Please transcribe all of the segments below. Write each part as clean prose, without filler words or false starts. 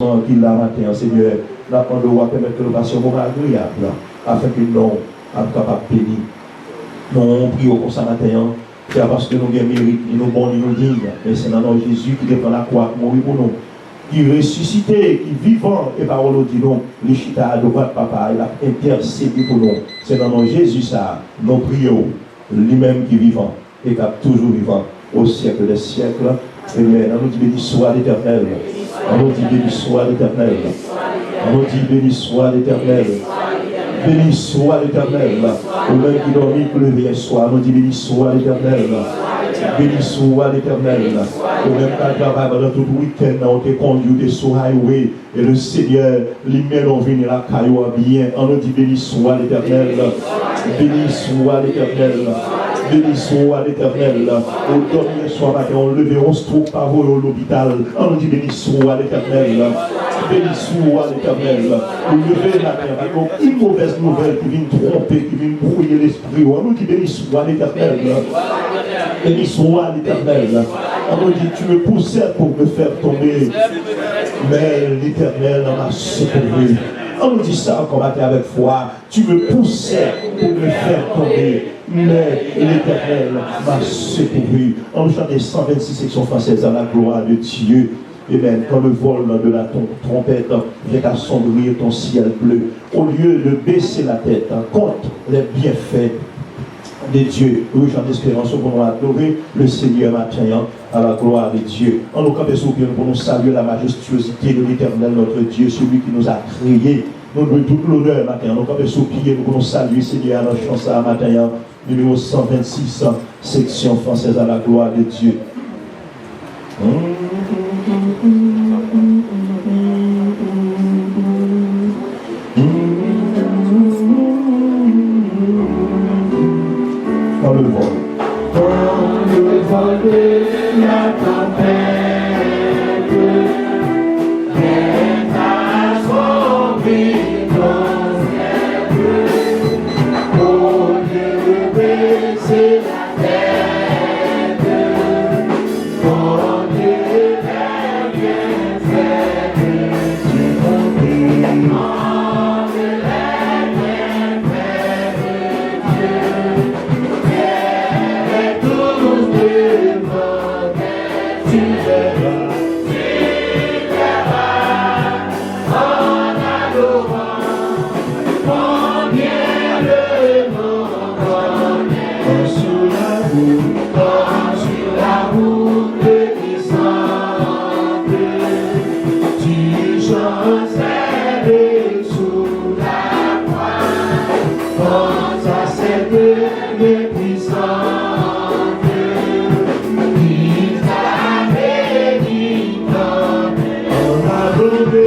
qu'il l'a matin, Seigneur, la demandons à permettre que nous passions un moment agréable, afin que nous soyons capables de bénir. Nous prions pour ça matin, c'est parce que nous avons mérite, nous bons, nous dignes, mais c'est dans notre Jésus qui défend la croix, qui mourit pour nous, qui ressuscité, qui vivant, et parole nous dit non, les chita à droite, papa, il a intercédé pour nous. C'est dans notre Jésus ça, nous prions, lui-même qui est vivant, et qui est toujours vivant, au siècle des siècles. Amen. On nous dit béni soit l'Éternel. On nous dit béni soit l'Éternel. On nous dit béni soit l'Éternel. Béni soit l'Éternel. Au même qui dormit pour le veiller soir. On nous dit béni soit l'Éternel. Béni soit l'Éternel. Au même qui travaille pendant tout le week-end, on te conduit sur highway. Et le Seigneur, lui-même, on vient la caillou bien. On nous dit béni soit l'Éternel. Béni soit l'Éternel. Béni soit l'Éternel. Au dernier soir matin, on levé, on se trouve par vous à l'hôpital. On nous dit béni soit l'Éternel. Béni soit l'Éternel. On levé matin, avec une mauvaise nouvelle qui vient tromper, qui vient brouiller l'esprit. On nous dit béni soit l'Éternel. Béni soit l'Éternel. On nous dit tu me poussais pour me faire tomber. Mais l'Éternel m'a secouru. On nous dit ça en combattant avec foi. Tu me poussais pour me faire tomber. Mais l'Éternel m'a secouru. On chante les 126 sections françaises à la gloire de Dieu. Amen. Quand le vol de la trompette vient assombrir ton ciel bleu, au lieu de baisser la tête, compte les bienfaits de Dieu. Oui, j'en espérance pour nous adorer le Seigneur matin à la gloire de Dieu. En nous camper sous pour nous saluer la majestuosité de l'Éternel, notre Dieu, celui qui nous a créés. Nous donnons toute l'honneur matin. Nous camper sous pied pour nous saluer, Seigneur, à la chanson matin, numéro 126, section française à la gloire de Dieu. Dans le vol. Dans le vol de la tempête, est assombri ton ciel. Au lieu de baisser la tête, ton Dieu est bien fait. Tu m'oublie en de la bienfait de Dieu. Et tous devant tu verras, en adorant, combien le nom connaît. Sur la route qui semble, tu chancelles sous la croix, pense à cette mépuissante, qui t'a béni comme on a donné.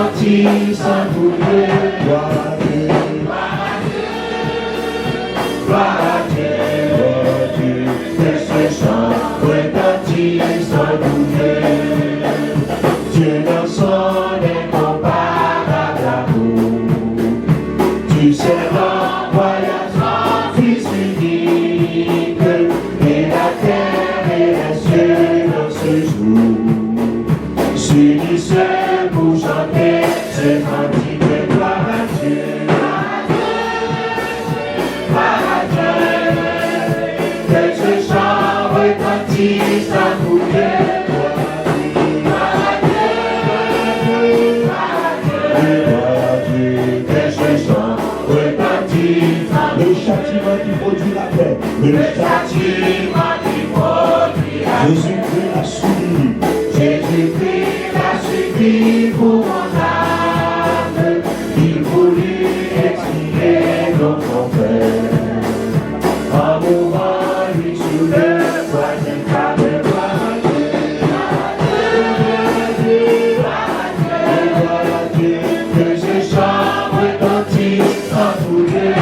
retentissent à tout Dieu. Gloire à Dieu. Gloire à Dieu, que ce chant retentisse en tout Dieu. Dieu dans son incomparable amour, tu seras voyage en Fils unique, et la terre et les cieux dans ce jour s'unissent pour chanter ce cantique de gloire à Dieu. Que ce chant retentisse à tout Dieu. Le châtiment qui produit la paix. Le châtiment qui produit la paix. Jésus-Christ l'a subi. Jésus-Christ l'a subi pour mon âme. Il voulut expier nos confrères. En mourant, lui sur le troisième pas de gloire à Dieu. Gloire à Dieu, que ce chant retentisse en tout Dieu.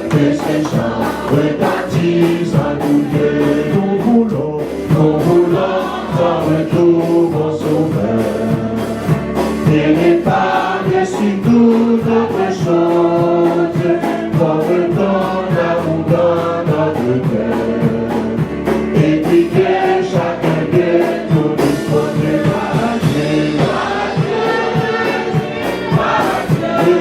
Que ces chants retentissent en tout Dieu. Nous voulons ton retour, mon Sauveur. Et l'épargne sur toute autre chose, comme ton amour dans notre cœur. Et puis que chacun de nous dispose de gloire à Dieu.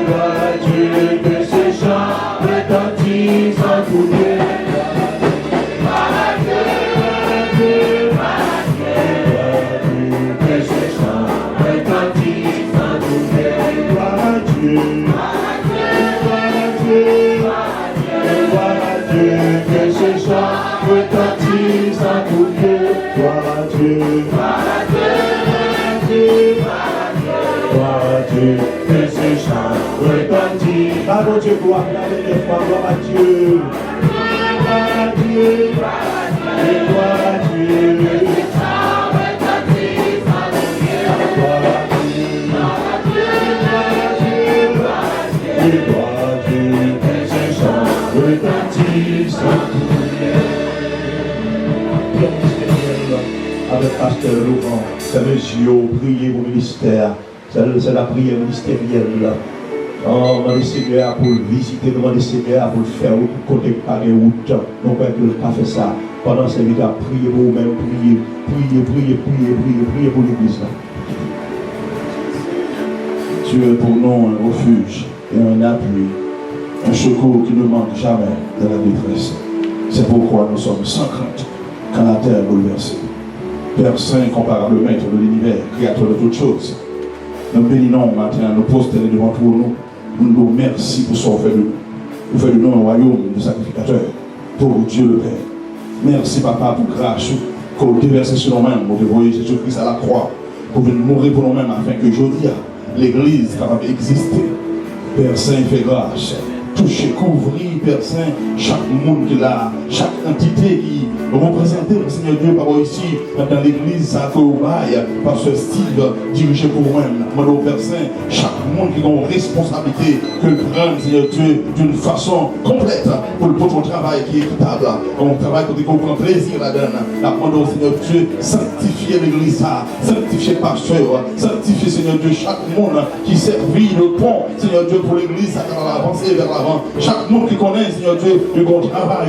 Gloire à Dieu, que ces chants retentissent en tout Dieu. Gloire à Dieu, que ces chants retentissent en tout Dieu. Gloire à Dieu. Gloire à Dieu, que ces chants retentissent en tout Dieu. Gloire à Dieu. Gloire à Dieu, que ces chants retentissent. Ah mon Dieu, gloire à Dieu, gloire à Dieu. Gloire à Dieu, gloire à Dieu, que ces chants retentissent en tout Dieu. Gloire à Dieu. Gloire à Dieu, que ces chants retentissent en tout Dieu. Prière ministérielle avec Pasteur Laurent. C'est monsieur, priez pour le ministère. C'est la prière ministérielle. Oh, mon Seigneur, pour le visiter, mon Seigneur, pour le faire, pour côté par les routes. Non pas que le fait ça. Pendant ces minutes, priez pour vous-même, priez pour l'église. Tu es pour nous un refuge et un appui, un secours qui ne manque jamais de la détresse. C'est pourquoi nous sommes sans crainte quand la terre est bouleversée. Père Saint, incomparable maître de l'univers, créateur de toutes choses, nous bénissons matin, nous postons devant nous. Nous nous merci pour ce qu'on fait de nous. Vous faites de nous un royaume de sacrificateurs pour Dieu le Père. Merci Papa pour grâce que vous déversez sur nous-mêmes, pour dévoyer Jésus-Christ à la croix, pour venir mourir pour nous-mêmes afin que aujourd'hui l'Église capable d'exister. Père Saint, fait grâce. Toucher, couvrir, Père Saint, chaque monde qui l'a, chaque entité qui représente le Seigneur Dieu par ici, dans l'église, ça fait au bail, par ce style dirigé pour moi-même. Mon Père Saint, chaque monde qui a une responsabilité, que le prenne, Seigneur Dieu, d'une façon complète, pour le ton travail qui est équitable, un travail qu'on prend plaisir là-dedans. La demande, Seigneur Dieu, sanctifier l'église, sanctifier pasteur, sanctifier, Seigneur Dieu, chaque monde qui servit le pont, Seigneur Dieu, pour l'église, ça va avancer vers l'avant. Chaque monde qui connaît, Seigneur Dieu, le bon travail,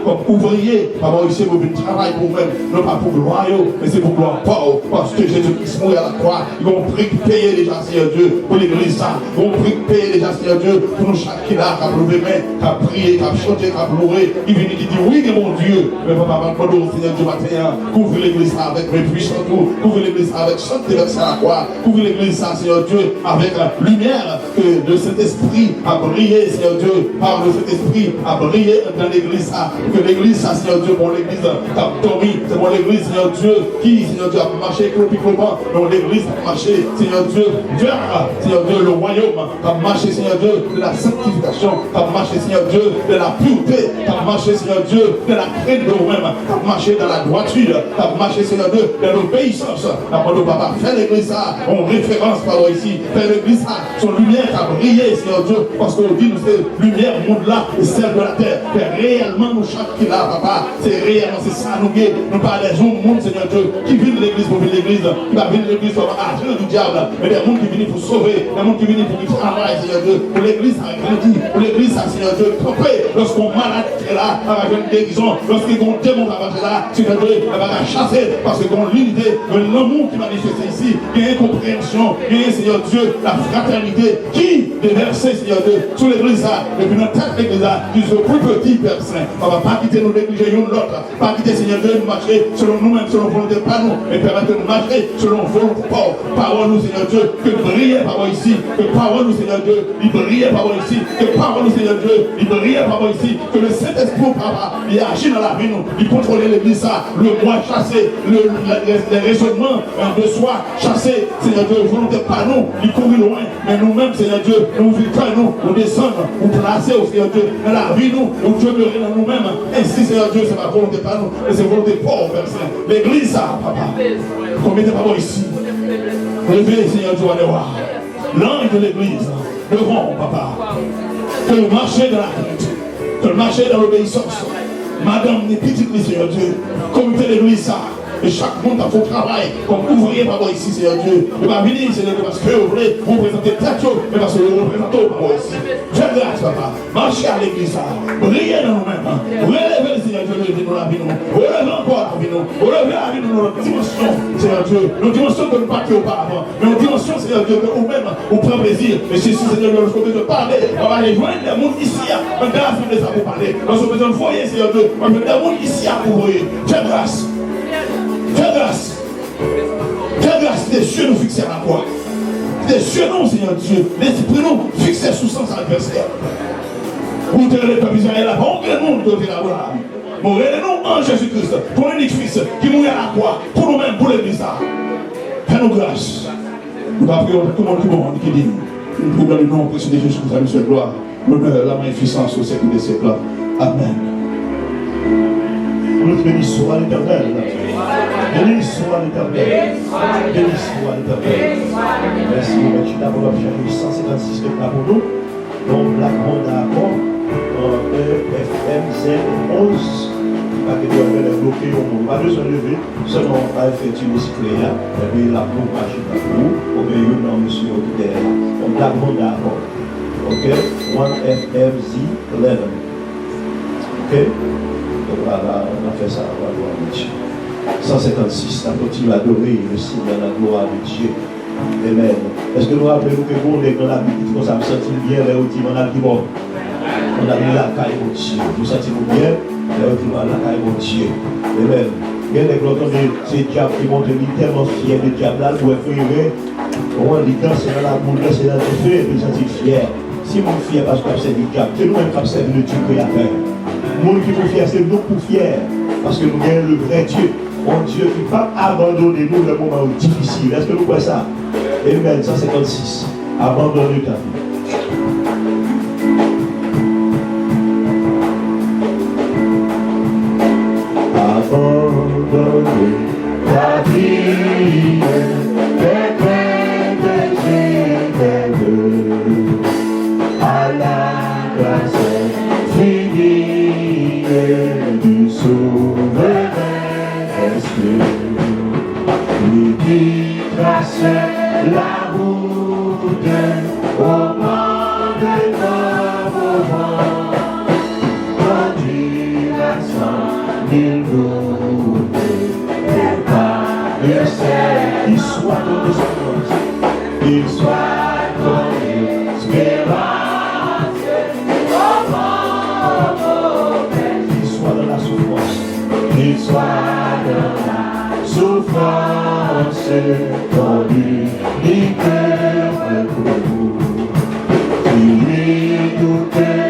comme ouvrier, avoir ici pour un travail pour même, non pas pour gloire, mais c'est pour gloire pas, parce que Jésus-Christ mourit à la croix. Ils vont payer déjà, Seigneur Dieu, pour l'église, ça. Ils vont payer déjà, Seigneur Dieu, pour nous chaque qui là, qui a levé main, qui a prié, qui a chanté, qui a pleuré. Il vient qui dit oui, mais mon Dieu, mais papa, Seigneur Dieu, matin, couvre l'église avec mes puissants, couvre l'église avec santé versé à la croix, couvre l'église, Seigneur Dieu, avec la lumière que de cet esprit a brillé, Seigneur Seigneur Dieu, par le Saint-Esprit, à briller dans l'église. Que l'église, ça, Seigneur Dieu, bon, l'église, t'as dormi, c'est bon, l'église, Seigneur Dieu, qui, Seigneur Dieu, a marché, dans l'église, a marché, Seigneur Dieu, Seigneur Dieu, le royaume, a marché, Seigneur Dieu, de la sanctification, a marché, Seigneur Dieu, de la pureté, a marché, Seigneur Dieu, de la crainte de vous-même, a marché dans la droiture, a marché, Seigneur Dieu, de l'obéissance. Après, papa, fais l'église, en référence, par ici, fais l'église, son lumière a brillé, Seigneur Dieu, parce qu'on dit, nous, c'est lumière, monde là, et celle de la terre. Mais réellement, nous, chaque qui là, papa, c'est réellement, c'est ça, nous, nous parlons des gens, monde, Seigneur Dieu, qui vivent l'église pour vivre l'église, qui va vivre l'église pour agir du diable, mais des gens qui viennent pour sauver, des gens qui viennent pour travailler, Seigneur Dieu, pour l'église à grandir, pour l'église à, Seigneur Dieu, tromper, lorsqu'on malade est là, avec une guérison, lorsqu'on démon va passer là, Seigneur Dieu, elle va chasser, parce que dans l'unité, l'amour qui manifeste ici, il y a une compréhension, il y a, Seigneur Dieu, la fraternité qui déversée, Seigneur Dieu, sur l'église, et puis notre tête l'église, du plus petit Père Saint, on ne va pas quitter nous négliger l'une l'autre, pas quitter, Seigneur Dieu, nous marcher selon nous-mêmes, selon volonté, pas nous, mais permettre de nous marcher selon volonté, parole nous, Seigneur Dieu, que briller parole ici, que parole nous, Seigneur Dieu, il brille parole ici, que parole nous, Seigneur Dieu, il brille parole ici, que le Saint-Esprit, papa, il agit dans la vie, nous, il contrôle l'église, le moi chassé, les raisonnements de soi chassé, Seigneur Dieu, volonté, pas nous, il court loin, mais nous-mêmes, Seigneur Dieu, nous vivons, nous, on descend, on place au Seigneur Dieu, dans la vie, nous, on demeure dans nous-mêmes, ainsi, Seigneur Dieu, c'est ma volonté, pas nous, mais c'est volonté pauvre, Père Saint. L'église, ça, papa, combien de paroles ici, levez, Seigneur Dieu, allez voir, l'ange de l'église, devant, papa, que le marché de la crainte, que le marché de l'obéissance, madame, les petites, Seigneur Dieu, comité de l'église, ça, et chaque monde a son travail, comme ouvrier, papa, ici, Seigneur Dieu. Et pas venir, Seigneur Dieu, parce que vous voulez vous présenter tête, mais parce que vous représentez, papa, ici. Faites grâce, papa. Marchez à l'église, brillez dans nous-mêmes. Relevez, Seigneur Dieu, relevez la vie, nous. Relevez encore la vie, nous. Relevez la vie, nous, notre dimension, Seigneur Dieu. Nos dimensions que nous pas auparavant. Mais nos dimensions, Seigneur Dieu, que vous-même, vous prenez plaisir. Et si, Seigneur Dieu, lorsqu'on veut parler, on va aller joindre les mondes ici, on va faire ça pour parler. Lorsqu'on besoin de voyer, Seigneur Dieu, on va faire des mondes ici pour voyer. Faites grâce. Fais grâce. Fais grâce. Les cieux nous fixés à la croix. Les cieux nous, Seigneur Dieu. L'esprit nous fixés sous sens adversaire. Vous tenez les peuples Israël là-bas. On crée nous de la gloire. Nous nous en Jésus-Christ. Pour l'unique fils qui mourit à la croix. Pour nous-mêmes, pour l'église. Fais-nous grâce. Nous allons prier tout le monde qui dit. Nous prions dans le nom précieux de Jésus-Christ à nous seule gloire. L'honneur, la magnificence au siècle des siècles. Amen. Nous bénissons à l'Éternel. Bénissons à l'Éternel. Bénissons à l'Éternel. Merci, merci d'avoir cherché 156 spectacles pour nous. Donc, Black Monde à Accord, FMZ 11. Pas que Dieu avait bloqué au monde. Pas besoin de lever, seulement à effectuer le citoyen. Et puis, la pour machine à vous. Au milieu, non, monsieur, qui est là. Donc, Black Monde à Accord. Ok? 1FMZ 11. Ok? Donc voilà, on a fait ça, on va gloire de Dieu. 156, on continue à adorer le Seigneur, la gloire de Dieu. Amen. Est-ce que nous rappelons que nous, dans la vie, nous avons senti bien les outils, on a dit bon. On a mis la caille au Dieu. Nous sentons bien les outils, on a la caille au Dieu. Amen. Bien, les glotons de ces diables qui montent tellement fiers de diable là, pour effeuiller. On dit danser dans la boule, danser dans le feu, et puis sentir fier. Si mon fier parce qu'on a servi le diable, c'est nous-mêmes qui avons servi le Dieu créateur. Le monde qui nous fier, c'est nous pour fier. Parce que nous gagnons le vrai Dieu. Un Dieu qui ne va pas abandonner nous le moment difficile. Est-ce que nous voyons ça? Amen. 156. Abandonne ta vie. Abandonner ta vie. À la grâce infinie du souverain esprit, lui qui trace la route au monde de nos vents, conduit la sang d'une route et par le ciel, il soit ton espérance, il soit ton espérance. Qu'il soit dans la souffrance, ton unique recours, qui lui doute.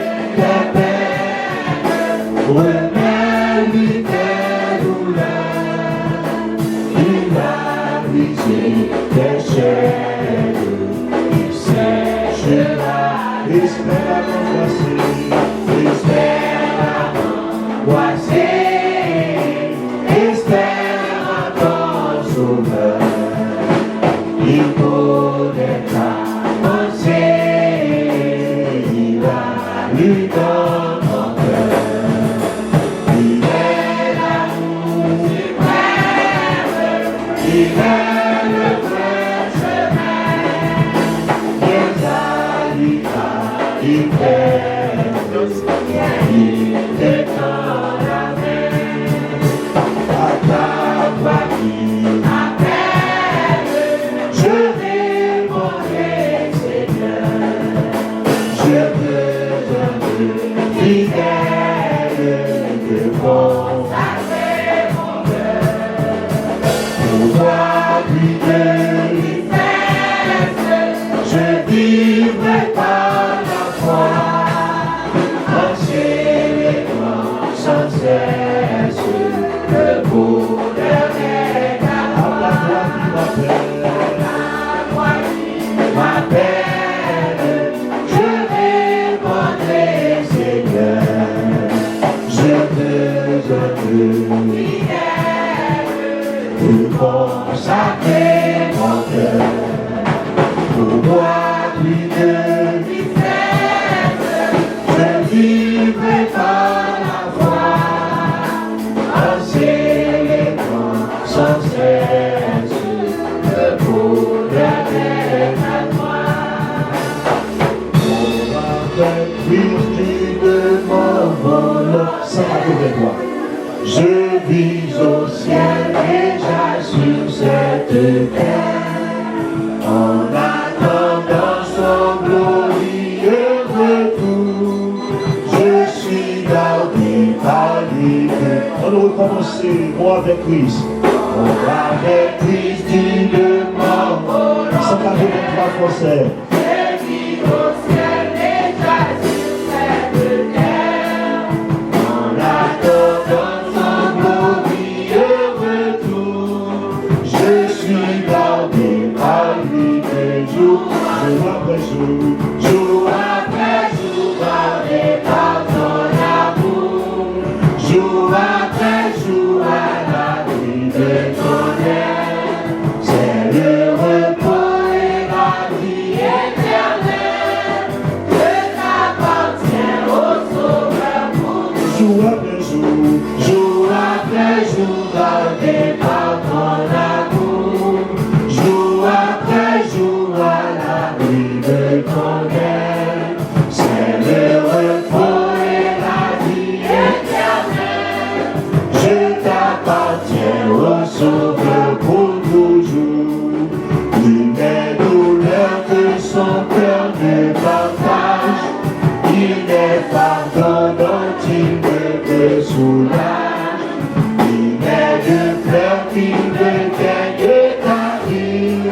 des chaînes, il séchera. Espère l'angoissé, espère l'angoissé, espère ton sauveur. Il connaîtra penser, il va lui dans mon cœur. Il est l'amour suprême, il est le vrai chemin. Il fait il détend la main à ta voix qui m'appelle. Je répondrai, Seigneur, je veux fidèle, de consacrer mon cœur. Pour toi, puis de l'Église, je vivrai par sans cesse, le bonheur est à toi. La voix qui m'appelle, je répondrai, Seigneur, je veux te consacrer mon cœur. Pour moi, plus de vitesse, je vivrai par sans cesse, le bonheur est à toi. On m'appelle Christ de mon vol, ça va avec toi. Je vis au ciel déjà sur cette terre, en attendant son glorieux retour. Je suis gardé par lui. On va recommencer, moi avec Christ. On va avec Christ de mort. Ça va avec toi, français. Je vis au ciel déjà sur cette terre, en attendant son glorieux retour. Je suis gardé par lui de jour après jour, jour après jour, gardé par ton amour, jour après jour à l'abri de ton aile. C'est le repos et la vie éternelle que t'appartient au Sauveur pour nous. Jour après jour, jour après jour, gardé par ton amour, jour après jour à l'abri de ton aile. C'est le repos et la vie éternelle. Je t'appartiens au Sauveur pour toujours. Les douleurs que son cœur ne partage, il est pardon dont il me soulage. Il est de fleurs qu'il me gagne ta vie.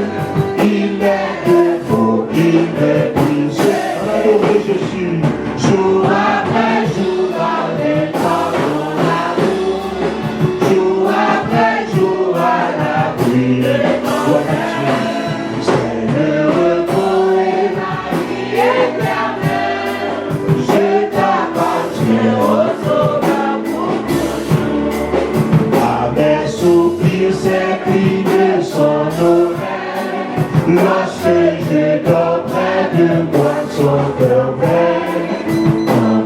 Il est de beau, il est brisé. Adoré Jésus, jour après jour, gardé par ton amour, jour après jour à l'abri de ton aile. C'est le repos et la vie éternelle. Je t'appartiens au Sauveur pour toujours. À mes soupirs, ces cris de son oreille, lorsque je dors près de moi, son cœur veille.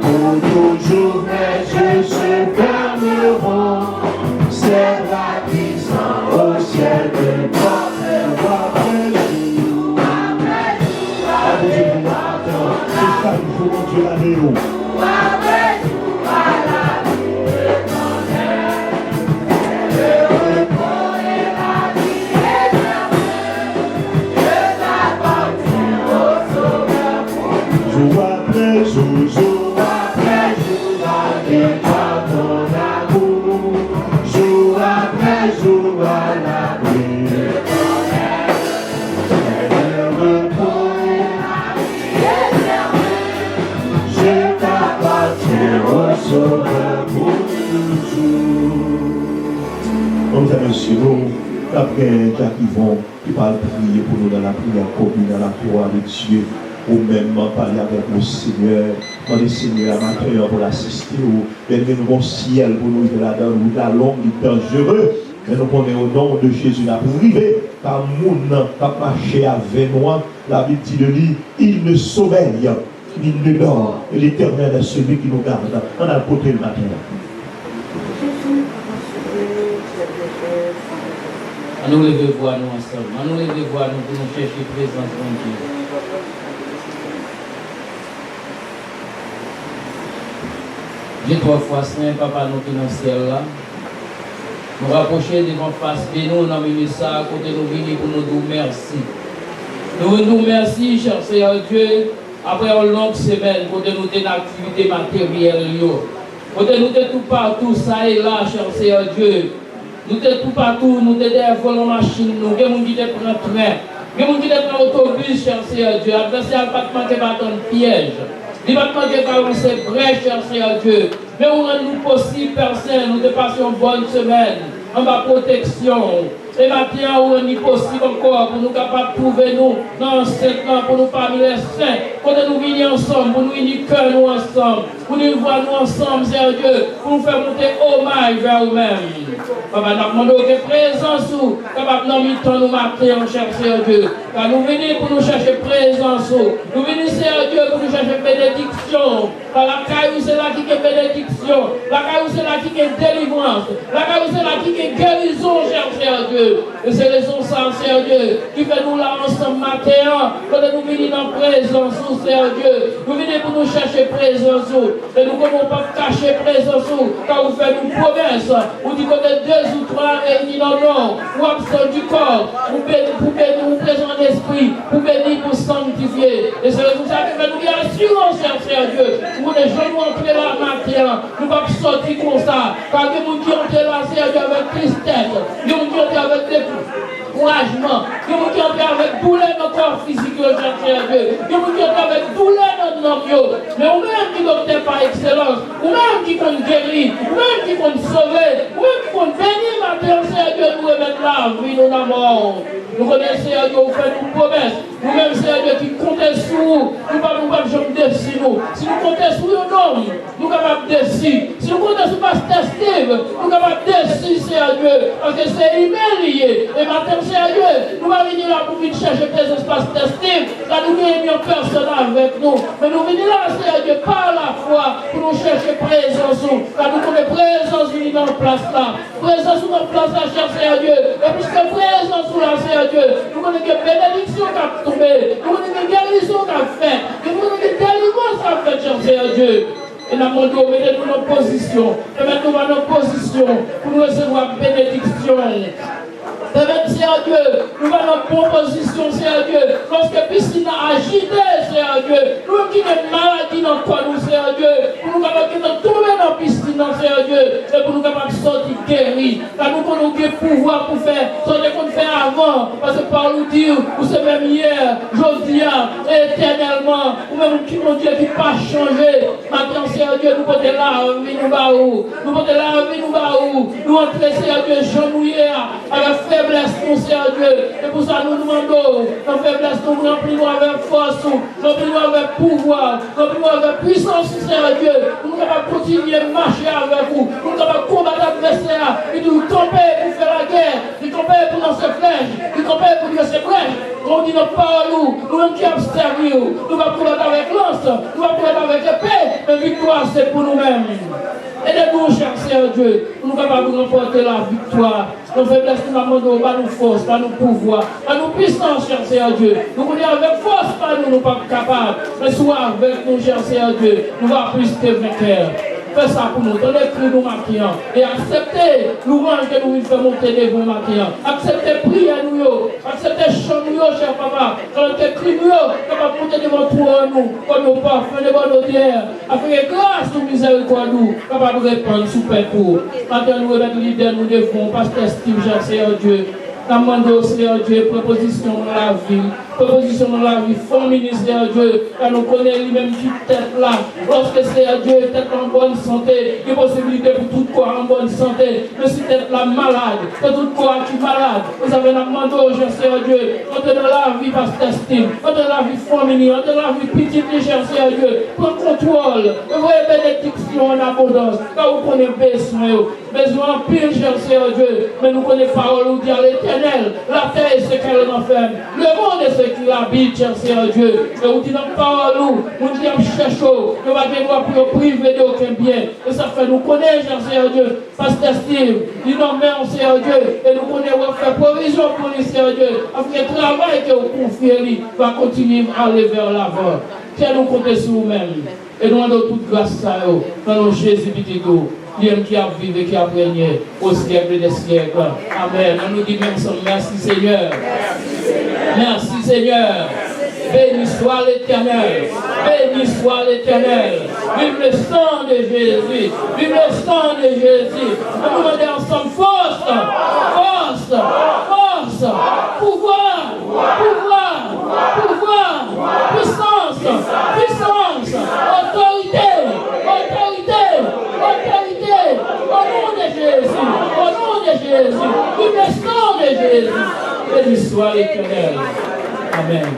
Pour toujours mes yeux se fermeront, ses bras glissant au ciel de toi. Jour après jour, gardé par ton amour, jour après jour à l'abri de ton aile. C'est le repos et la vie éternelle. Je t'appartiens au Sauveur pour nous. Jour après jour, jour après jour, gardé par ton amour, jour après jour à l'abri de ton aile. C'est le repos et la vie éternelle. Je t'appartiens au Sauveur pour toujours. Mesdames et messieurs, nous Après, Jacques Yvon, qui parle prier pour nous dans la prière commune, dans la croix avec Dieu, ou même parler avec le Seigneur, dans le Seigneur matin pour l'assister, ou bien nous avons ciel pour nous là-dedans, ou la longue, dangereux. Mais nous prenons au nom de Jésus la privé, car moun qui marché avec nous, la Bible dit de lui, il ne sommeille, il ne dort, et l'Éternel est celui qui nous garde. On a le côté le matin. À nous lever voir nous ensemble, à nous lever voir nous pour nous chercher présence de Dieu. J'ai trois fois Saint Papa nous qui dans le ciel là. Nous rapprocher devant face de nous dans le ministère, côté nous venir pour nous dire merci. Nous nous merci, cher Seigneur Dieu, après une longue semaine, côté nous avons une activité matérielle. Côté nous sommes tout partout, ça et là, cher Seigneur Dieu. Nous sommes tout partout, nous sommes des volants machines, nous sommes des gens qui prennent train, nous sommes des gens qui prennent autobus, cher Seigneur Dieu. L'adversaire n'a pas manqué bâton piège. Il va pas manquer balancer brèche, cher Seigneur Dieu. Mais on rend nous possible, personne, nous dépassions une bonne semaine, en bas protection. Et maintenant, on est possible encore pour nous capables de trouver nous dans ce temps, pour nous parmi les saints, pour nous venir ensemble, pour nous unir cœur nous ensemble, pour nous voir nous ensemble, Seigneur Dieu, pour nous faire monter hommage vers nous-mêmes. Papa, nous demandons que présence ou capable de nous temps nous matin, cher Seigneur Dieu. Car nous venons pour nous chercher présence ou. Nous venons, Seigneur Dieu, pour nous chercher bénédiction. Car la caille, c'est là qui est bénédiction. La caille, c'est là qui est délivrance. La caille, c'est là qui est guérison, cher Seigneur Dieu. Et c'est raison ça, Seigneur Dieu, qui fait nous là ensemble matin, quand nous venons dans présence, Seigneur Dieu. Nous venons pour nous chercher présence, et nous ne pouvons pas cacher présence, car vous faites une promesse, vous dites que deux ou trois réunis dans le nom, ou absent du corps, vous présenter l'esprit, pour bénir, pour sanctifier. Et c'est raison ça qui fait nous bien assurance, Seigneur Dieu. Nous les gens nous entrer là matin, nous ne pouvons pas sortir comme ça, car les gens qui entrent là, Seigneur Dieu, avec tristesse, les gens qui entrent avec découragement, il y a qui ont avec douleur dans le corps physique, Seigneur Dieu. Il y a qui ont avec douleur dans le nom, mais ou même qui docteur par excellence, ou même qui compte guérir, ou même qui compte sauver, ou même qui compte bénir ma terre, Seigneur Dieu, nous remettre la vie, nous la mort. Nous connaissons, Seigneur Dieu, vous faites une promesse. Nous-mêmes, Seigneur Dieu, qui comptez sur nous, nous ne pouvons pas décider nous. Si nous comptons sur un homme, nous sommes capables de décider. Si nous comptons sur Pasteur Steve, nous sommes capables de décider, Seigneur Dieu, parce que c'est humain lié. Et maintenant, Seigneur Dieu, nous allons venir là pour venir chercher présence Pasteur Steve. Là, nous n'avons personne avec nous. Mais nous venons là, Seigneur Dieu, par la foi, pour nous chercher présence. Là, nous connaissons présence venir dans la place là. Présence dans la place là, cher Seigneur Dieu. Et puisque présence là, Seigneur Dieu, nous connaissons que bénédiction qui a tombé. Nous connaissons que guérison qui a fait. Nous connaissons que délivrance qui a fait, cher Seigneur Dieu. Et nous demandons, mettez-nous dans position. Et mettez-nous dans position pour nous recevoir bénédiction. Même Seigneur Dieu, nous allons en proposition, Seigneur Dieu, lorsque piscine a agité, Seigneur Dieu, nous qui avons maladie dans le corps, Seigneur Dieu, pour nous capables de tomber dans la piscine, Seigneur Dieu, et pour nous capables de sortir guéris, car nous avons le pouvoir pour faire ce qu'on fait avant, parce que par nous dire, vous savez même hier, aujourd'hui, éternellement, ou même qui mon Dieu qui n'a pas changé, maintenant, Seigneur Dieu, nous portons là, nous va où, nous portons là, nous va où, nous entrons, Seigneur Dieu, genouillés, avec faiblesse, nous, Seigneur Dieu. Et pour ça, nous demandons, dans faiblesse, nous remplissons avec force, remplissons avec pouvoir, remplissons avec puissance, Seigneur Dieu. Nous sommes capables de continuer à marcher avec vous. Nous sommes capables de combattre l'adversaire. Et nous camper pour faire la guerre. Nous camper pour lancer flèche. Nous camper pour dire ses brèches. On dit notre parole, nous-mêmes qui abstervons. Nous allons combattre avec lance. Nous allons combattre avec épée. Mais victoire, c'est pour nous-mêmes. Aidez-nous, cher Seigneur Dieu, pour nous capables de remporter la victoire. Nos faiblesses, nous demandons, pas nous force, pas nous pouvoir, pas nous puissance, cher Seigneur Dieu. Nous voulons avec force, pas nous, nous pas capables. Mais sois avec nous, cher Seigneur Dieu, nous va plus que vainqueurs. Fais ça pour nous, donnez cri nous matin. Et acceptez l'ouvrage que nous faisons monter devant matin. Acceptez prier nous, acceptez chant nous, cher papa. Acceptez cri nous, capable de monter devant toi nous, comme nos parfums de bonne odeur. Afin que grâce ou miséricorde nous, capable de répondre sous paix pour. Maintenant nous remettons l'idée, nous devons, Pasteur Steve, cher Seigneur Dieu. Nous demandons, Seigneur Dieu, proposition dans la vie. proposition dans la vie féminine, Seigneur Dieu, car nous connaissons lui-même qui tête là. Lorsque Seigneur Dieu, tête en bonne santé, il y a possibilité pour tout corps en bonne santé, mais si tête là malade, que tout corps qui est malade, vous avez demandé au Seigneur Dieu, entre dans la vie par estime, entre dans la vie féminine, entre dans la vie petite légère, Seigneur Dieu, prends contrôle, vous voyez bénédiction en abondance, car vous connaissez besoin en pile, Seigneur Dieu, mais nous connaissons parole ou dire l'éternel, la terre est ce qu'elle enferme, le monde est ce qu'il habite, Seigneur Dieu, et vous dites dans parole nous disons cherche, nous va devoir pour priver d'aucun bien, et ça fait nous connaître, Seigneur Dieu, parce que estime, nous nommons, Seigneur Dieu, et nous connaissons faire provision pour les Seigneur Dieu, afin que le travail que vous confiez va continuer à aller vers l'avant. Tiens, nous comptons sur vous-même, et nous demandons toute grâce à vous, dans nos Jésus petit tout. Dieu qui a vécu et qui a régné au siècle des siècles. Amen. On nous dit même ça. Merci Seigneur. Merci Seigneur. Béni soit l'Éternel. Béni soit l'Éternel. Vive le sang de Jésus. Vive le sang de Jésus. On nous demande ensemble force. Force. Force. Pouvoir. Pouvoir. Pouvoir. Puissance. Puissance. Autorité. Autorité. Autorité. Au nom de Jésus. Au nom de Jésus. Vive le sang de Jésus. Béni soit l'Éternel. Amen.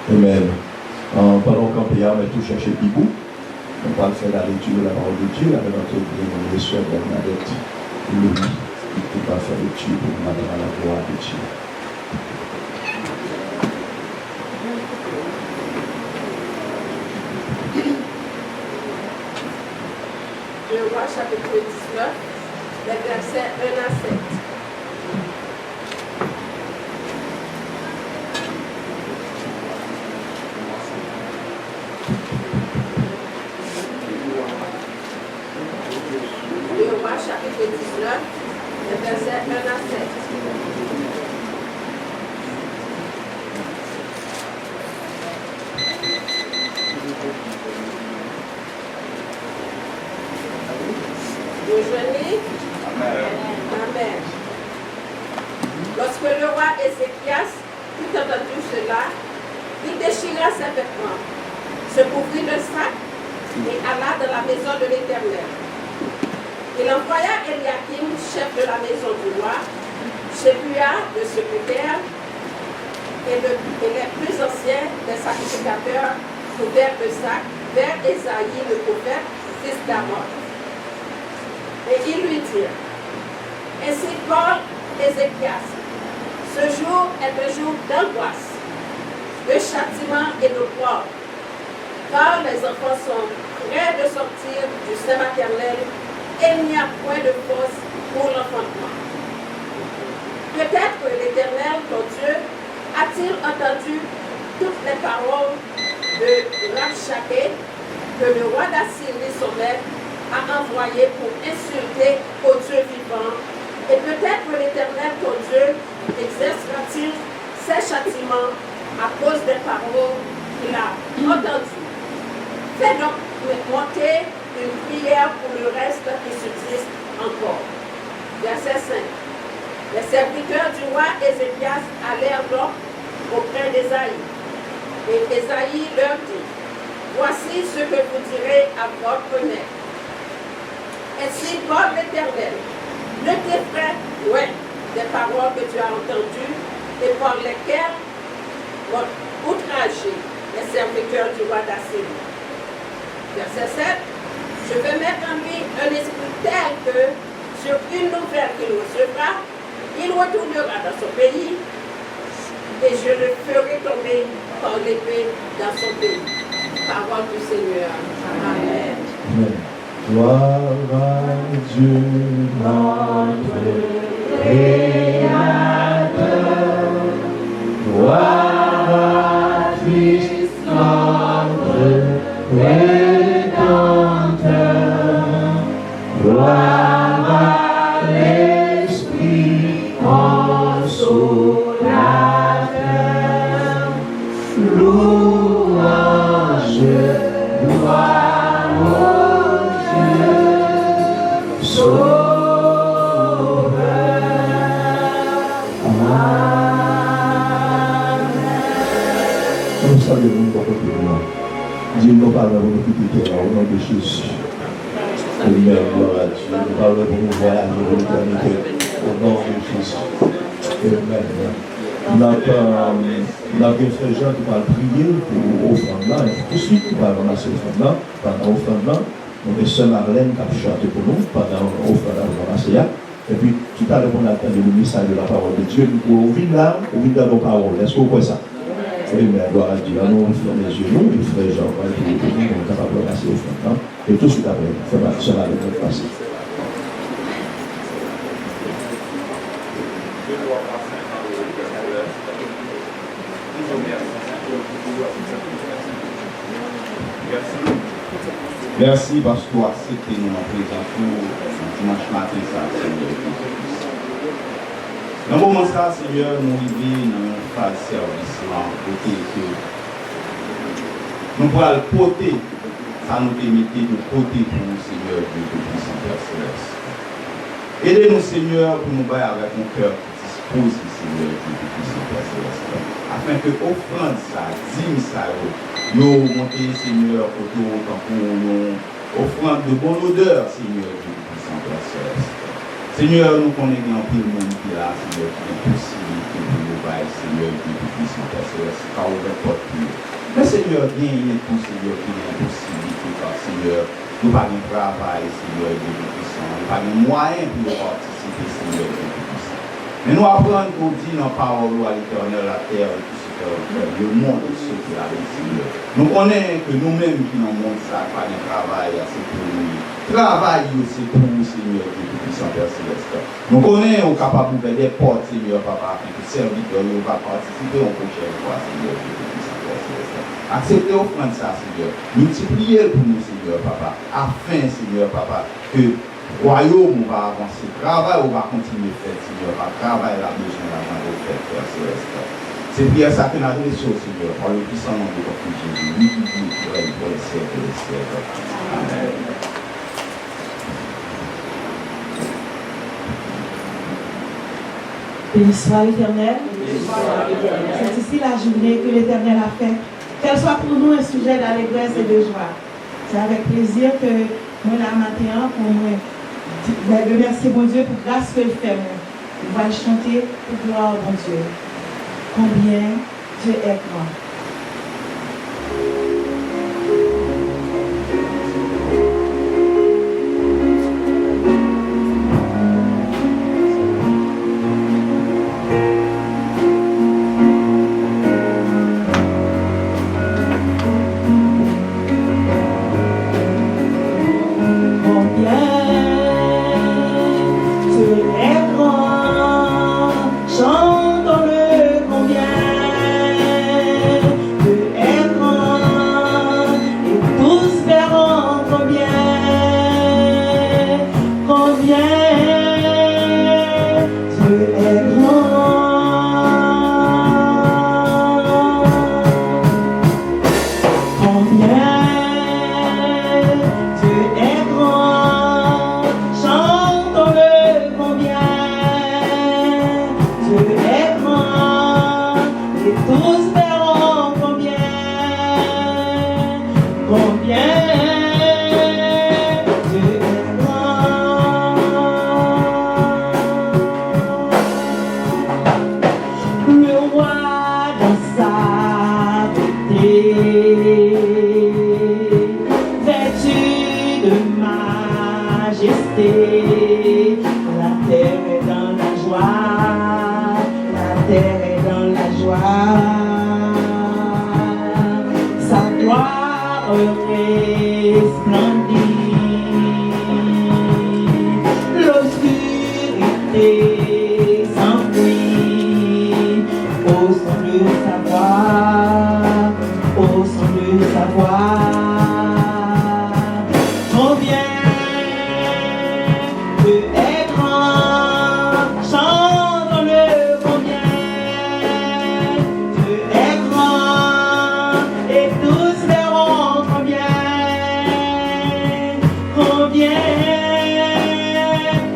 Amen. Pendant qu'on peut mais tout chercher Pibou, on va faire la lecture de la parole de Dieu avec notre bien le soeur Bernadette Louis, qui va faire la lecture pour mettre à la gloire de Dieu. Le roi chapitre 19, les versets 1 à 7. Le roi chapitre 19, les versets 1 à 7. Vous joignez? Amen. Lorsque le roi Ézéchias eut entendu cela, il déchira ses vêtements, se couvrit de sac et alla dans la maison de l'Éternel. Il envoya Eliakim, chef de la maison du roi, Shebua, le secrétaire, et les plus anciens des sacrificateurs couverts de sac, vers Ésaïe, le prophète, fils d'Amos. Et il lui dit, ainsi parle Ézéchias, ce jour est un jour d'angoisse, de châtiment et de peur, car les enfants sont prêts de sortir du sein maternel et il n'y a point de force pour l'enfantement. Peut-être que l'Éternel, ton Dieu, a-t-il entendu toutes les paroles de Rabshakeh que le roi d'Assyrie, son maître, a envoyé pour insulter au Dieu vivant, et peut-être que l'Éternel, ton Dieu, exercera-t-il ses châtiments à cause des paroles qu'il a entendues. Fais donc monter une prière pour le reste qui subsiste encore. Verset 5. Les serviteurs du roi Ézéchias allèrent donc auprès d'Ésaïe. Et Ésaïe leur dit, voici ce que vous direz à votre maître. Ainsi parle l'Éternel, ne t'effraie point des paroles que tu as entendues et par lesquelles vont outrager les serviteurs du roi d'Assyrie. Verset 7, je vais mettre en lui un esprit tel que sur une nouvelle qu'il recevra, il retournera dans son pays et je le ferai tomber par l'épée dans son pays. Parole du Seigneur. Amen. Amen. Gloire à Dieu, notre Créateur. Gloire à Christ, notre Rédempteur. Gloire à l'Esprit consolateur. Louange, gloire au Dieu sauveur. saluer nous pour côté de nous. Dis nous parlons pour nous quitter au nom de Jésus. Amen, gloire à Dieu. Nous parlons pour nous voyager pour l'éternité au nom de Jésus. Amen. Notre frère Jean qui va prier pour l'offrande là, et tout de suite, il va ramasser l'offrande là, pendant l'offrande là. Donc, les sœurs Marlène qui a chanté pour nous pendant l'offrande là, on va ramasser là. Et puis, tout à l'heure, on attend le message de la parole de Dieu. On vit là, on vit dans nos paroles. Est-ce que vous voyez ça? Amen, gloire à Dieu. Nous, on fait les yeux, nous, les frères Jean, on va prier pour nous, on est capable de ramasser l'offrande là. Et tout de suite après, on fait la sœur Marlène de passer. Merci parce que tu as accepté nous en présent pour dimanche matin, ça, Seigneur. Dans le moment ça, Seigneur, nous vivons dans une phase de service là, côté que nous pourrons le porter, ça nous permet de porter pour nous, Seigneur, Dieu Tout-Puissant, Père Céleste. Aidez-nous, Seigneur, pour nous bailler avec un cœur disposé, Seigneur, Dieu Tout-Puissant, Père Céleste, afin que offrande ça, dîme ça, nous monter, Seigneur, pour nous offrande de bonne odeur, Seigneur, Dieu Tout-Puissant, Père Céleste. Seigneur, nous connaissons un peu le monde qui est là, Seigneur, qui est possibilité de nous bailler, Seigneur, Dieu Tout-Puissant, Père Céleste, car on veut pas plus. Mais Seigneur, bien, il y a tout, Seigneur, qui est possibilité, car Seigneur, nous n'avons pas de travail, Seigneur, Dieu Tout-Puissant, nous n'avons pas de moyens pour participer, Seigneur, Dieu Tout-Puissant. Mais nous apprenons qu'on dit dans la parole à l'Éternel, la terre, et tout ce le monde et ceux qui l'avaient, Seigneur. Nous connaissons que nous-mêmes qui dans le monde, ça pas de travail, c'est pour nous. Travail, c'est pour nous, Seigneur, Dieu Tout-Puissant, Père Céleste. Nous connaissons capable de faire des portes, Seigneur, Papa, afin que le serviteur ne va participer au prochaine fois, Seigneur, Dieu Tout-Puissant, Père Céleste. Acceptez offrande ça, Seigneur. Multipliez pour nous, Seigneur, Papa, afin, Seigneur, Papa, que le royaume va avancer, travail va continuer à faire, Seigneur, Papa, travail la besoin d'argent de faire, Père Céleste. C'est prière ça que nous avons reçu, Seigneur, par le puissant nom de votre Jésus, lui qui vit pour les siècles des siècles. Amen. Béni soit l'Éternel. C'est ici la journée que l'Éternel a faite. Qu'elle soit pour nous un sujet d'allégresse et de joie. C'est avec plaisir que nous la matin pour nous remercier bon Dieu pour grâce qu'il fait. Nous allons chanter pour gloire au bon Dieu. Combien Dieu est grand.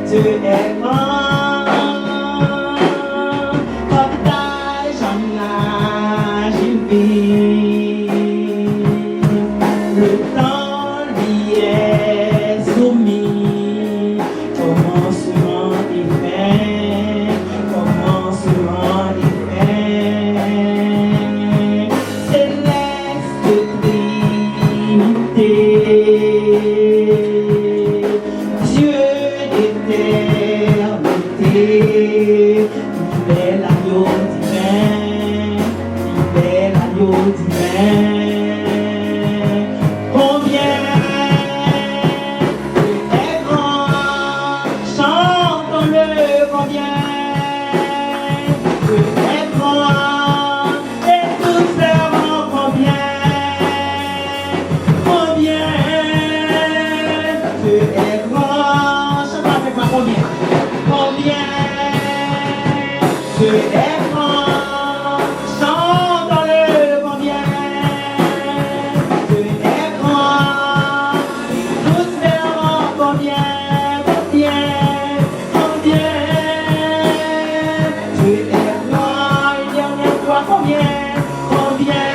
Dieu est grand, partage en grand, chantons-le combien. Dieu est grand, tous verront combien, combien, combien. Dieu est grand, une dernière fois combien, combien.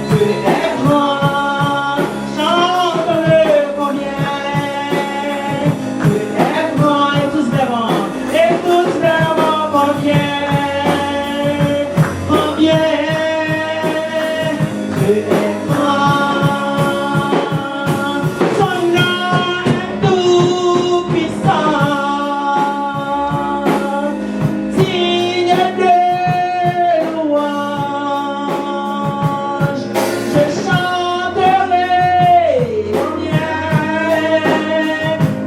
Dieu est grand, chantons-le combien. Dieu est grand et tous verront combien, combien. Dieu est grand, son nom est tout puissant, digne de louange. Je chanterai combien.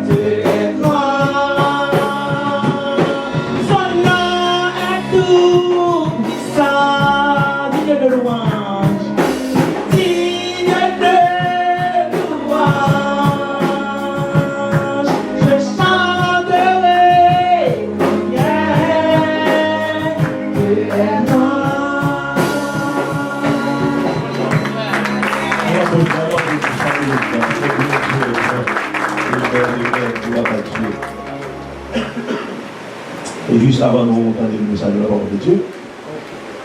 Dieu est grand, son nom est tout puissant, digne de louange, digne de louange. Je chanterai combien. Dieu est grand. Et juste avant de nous entendre le message de la parole de Dieu,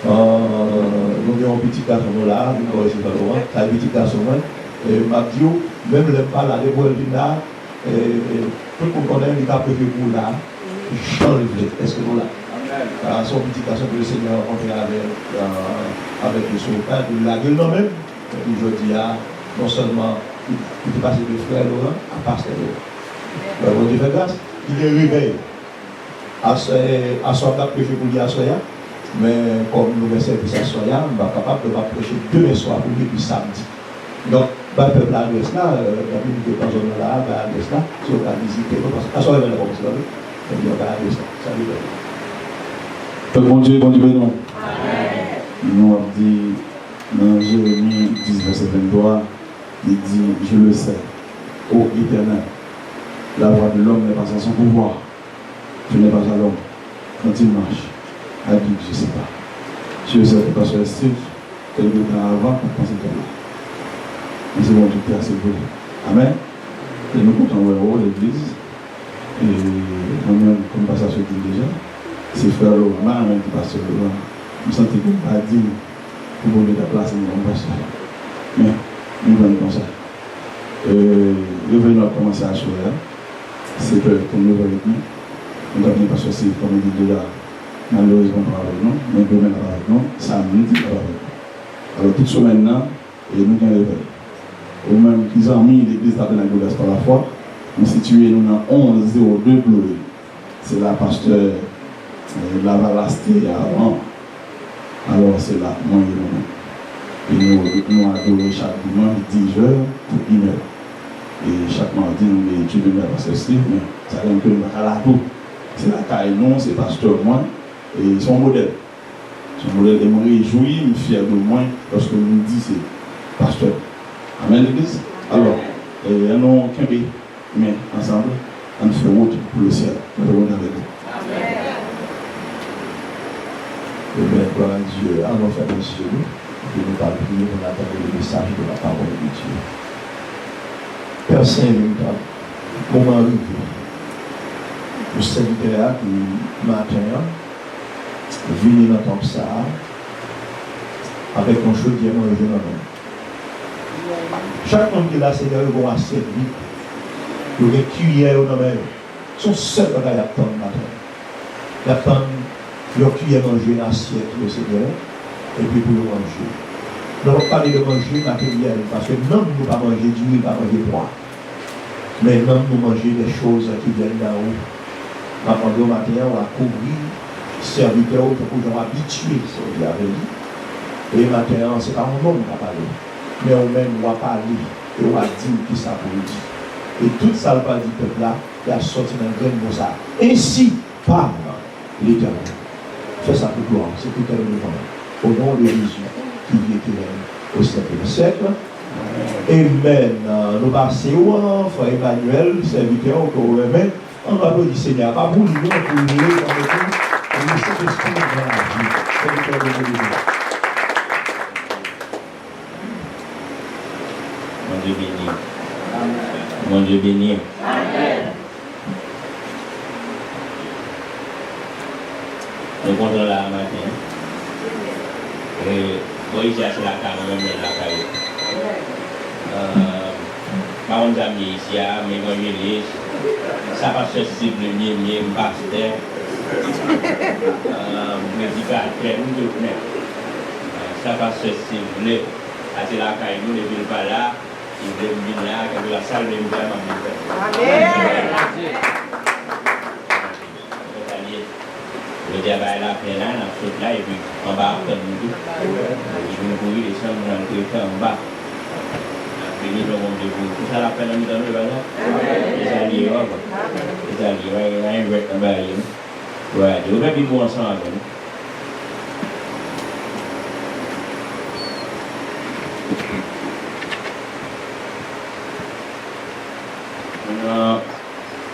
nous avons un petit garçon là, nous connaissons pas loin, un petit garçon, et Mathieu, même le pas là, les bois là, tout le monde connaît, il a prévu pour là, change, est-ce que nous là? Son petit garçon que le Seigneur a rencontré avec son père, il l'a gueule non-même, aujourd'hui, non seulement il est passé de frère Laurent à pasteur Laurent. Bon Dieu fait grâce, il est réveillé. À son date prévu pour lui à Soya, mais comme nous avons service à Soya, nous sommes capables de prêcher demain soir pour lui, puis samedi. Donc, le peuple à l'Ouest là, la Bible de zone là, à l'Ouest là, si on va visiter, parce qu'à Soya, on va commencer là, on va à l'Ouest là. Salut. Bon Dieu, non. Nous avons dit, dans Jérémie 10, verset 23, il dit, je le sais, ô Éternel, la voix de l'homme n'est pas sans son pouvoir. Je n'ai pas à l'homme. Quand il marche, à Dieu, je ne sais pas. Je sais que parce que Steve, quelque temps avant, on pensait que là. Mais c'est bon, Dieu qui a assez brûlé. Amen. Et nous comptons voir l'église. Et moi-même, comme ça se dit déjà, c'est frère Laurent, même qui passe sur Laurent. Je me sentais que pas dit pour vous mettre la place et nous passer. Mais nous venons comme ça. Nous venons commencer à jouer. C'est que comme nous avec nous. Nous avons pas sorti comme il dit déjà, malheureusement pas avec nous, mais demain pas avec nous, samedi pas avec nous. Alors toute semaine là, et nous avons réveillé. Ou même qu'ils ont mis l'église tabernacle par la foi, nous situés nous dans 1102 Bleury. C'est la pasteur Lavalasté avant. Alors c'est là, moi et nous. Et nous adorons chaque dimanche 10h pour 1h. Et chaque mardi, nous étudions la pasteur Steve, mais ça vient que nous à la tout. C'est la taille, non, c'est pasteur moi, et son modèle. Son modèle, et me réjouis, je suis fier de moi, lorsque nous me dit c'est pasteur. Amen, l'église. Alors, nous, mais ensemble, on fait route pour le ciel. Nous allons avec vous. Amen. Amen, gloire à Dieu. Allons faire des yeux, et nous allons prier pour attendre le message de la parole de Dieu. Père Saint-Victor, moment arrivé. Le serviteur qui matin venu dans ton ça avec un chaudier manger dans le chaque monde qui est là, Seigneur, il va servir. Il y a des cuillères dans le son seul bagage à attendre matin. Il attend le cuillère manger une assiette, le Seigneur, et puis pour le manger. Nous allons parler de manger matériel, parce que non, nous ne pas manger du riz, pas manger droit. Mais non, nous manger des choses qui viennent d'en haut. Après au matin, on a couvert serviteur pour que nous habitués, c'est ce avait dit. Et maintenant, ce n'est pas un homme qui a parlé, mais on même on va parler et on va dire qui ça pour dire. Et tout ça, le pas du peuple là, il a sorti dans le grain de ça. Ainsi, parle l'Éternel. Fais ça pour gloire, c'est tout à l'heure. Au nom de Jésus, qui vit et qui règne au siècle des siècles. Amen. Nous passons, frère Emmanuel, serviteur, encore Amen. On va applaudir Seigneur. Pas pour lui, pour lui, le Saint-Esprit dans la vie. C'est le cœur de Dieu. Mon Dieu béni. Mon Dieu béni. Amen. Nous comptons là matin. Et Moïse a fait la caméra, même la caméra. Par contre, j'ai ici, mais moi, ça va se cible, mais pasteur, médicateur, nous devons mettre. Ça va se cible. À la caméra, nous ne devons pas là. Il veut venir là, quand la salle de l'hiver m'a mis. Le diable est là, il là, et puis en bas, il nous courir, les gens nous ont en bas. Béni le monde de vous. Tout ça, la peine de nous donner, voilà. Les alliés, les alliés, il y a un vrai travail. Ouais, vous devez vivre ensemble avec nous.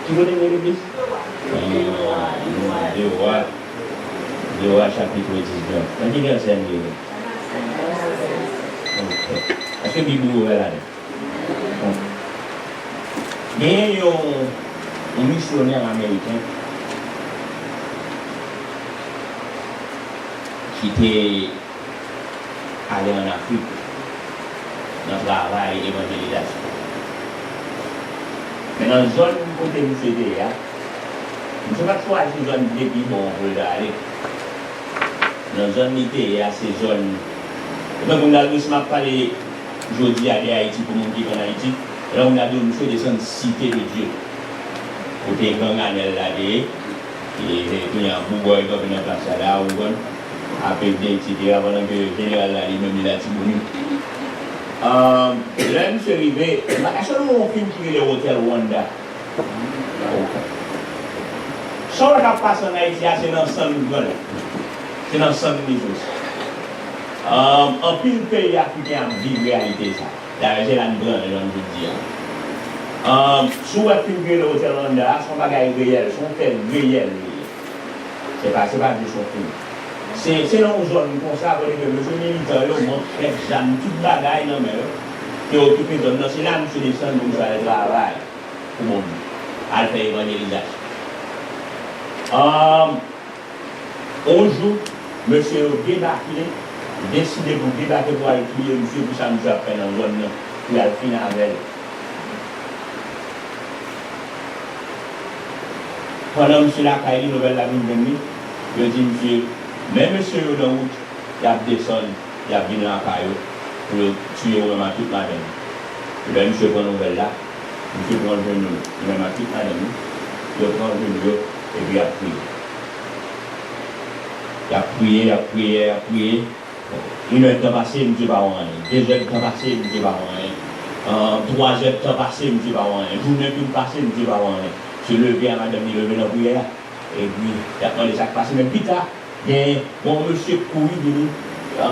Tu veux donner l'église? Deux rois chapitre 19. Quand il y a un est-ce que la Bible est ouverte? Il y a un missionnaire américain qui était allé en Afrique dans le travail d'évangélisation. Mais dans la zone où vous êtes, je ne sais pas choisir une zone de débit pour aller. Dans la zone où il y a ces zones. Donc, on a dit, parlé aujourd'hui à Haïti pour mon qui en Haïti. Là, on a dit, on fait descendre cité de Dieu. Pour que les grands années là, et il y a un bourgeois qui est dans la place là, après etc. Avant que le général là, il a dit, là, je suis arrivé. Est-ce que nous avons film qui est le hôtel Rwanda? Ce qui a passé en Haïti, c'est dans 100 000 c'est dans 100 000 en pile pays africain vit réalité ça. D'ailleurs, j'ai la grande, je dis. Si vous avez le hôtel Rwanda, son bagage réel, son fait réel. C'est pas du son film. C'est dans une zone comme ça, avec le monsieur militaire, il montre toute bagaille dans la mer. Qui est occupé de zone. C'est là que monsieur descend, nous allons travailler pour mon monde. À faire évangélisation. Un jour, monsieur a débarqué, décidé pour débarquer pour aller crier, monsieur, pour ça nous a fait dans la zone, puis il a fini avec. Pendant monsieur la caille, nouvelle la ville de nuit, je dis, monsieur, même monsieur dans la route, il a descendu, il a venu dans la caille, pour le tuer vraiment toute la veine. Et bien, monsieur prend nouvelle là, monsieur prend le genou, vraiment toute la veine, il prend le genou, et puis il a prié. Il a prié. Une heure de temps passé, monsieur va en rien. 2 heures de temps passé, monsieur va en rien. 3 heures de temps passé, monsieur va en rien. Journée de temps passé, monsieur va en rien. Je levé à madame, il levé dans la prière. Et puis, il a attendé ça passer. Même plus tard, il y a bon monsieur couru, il vient à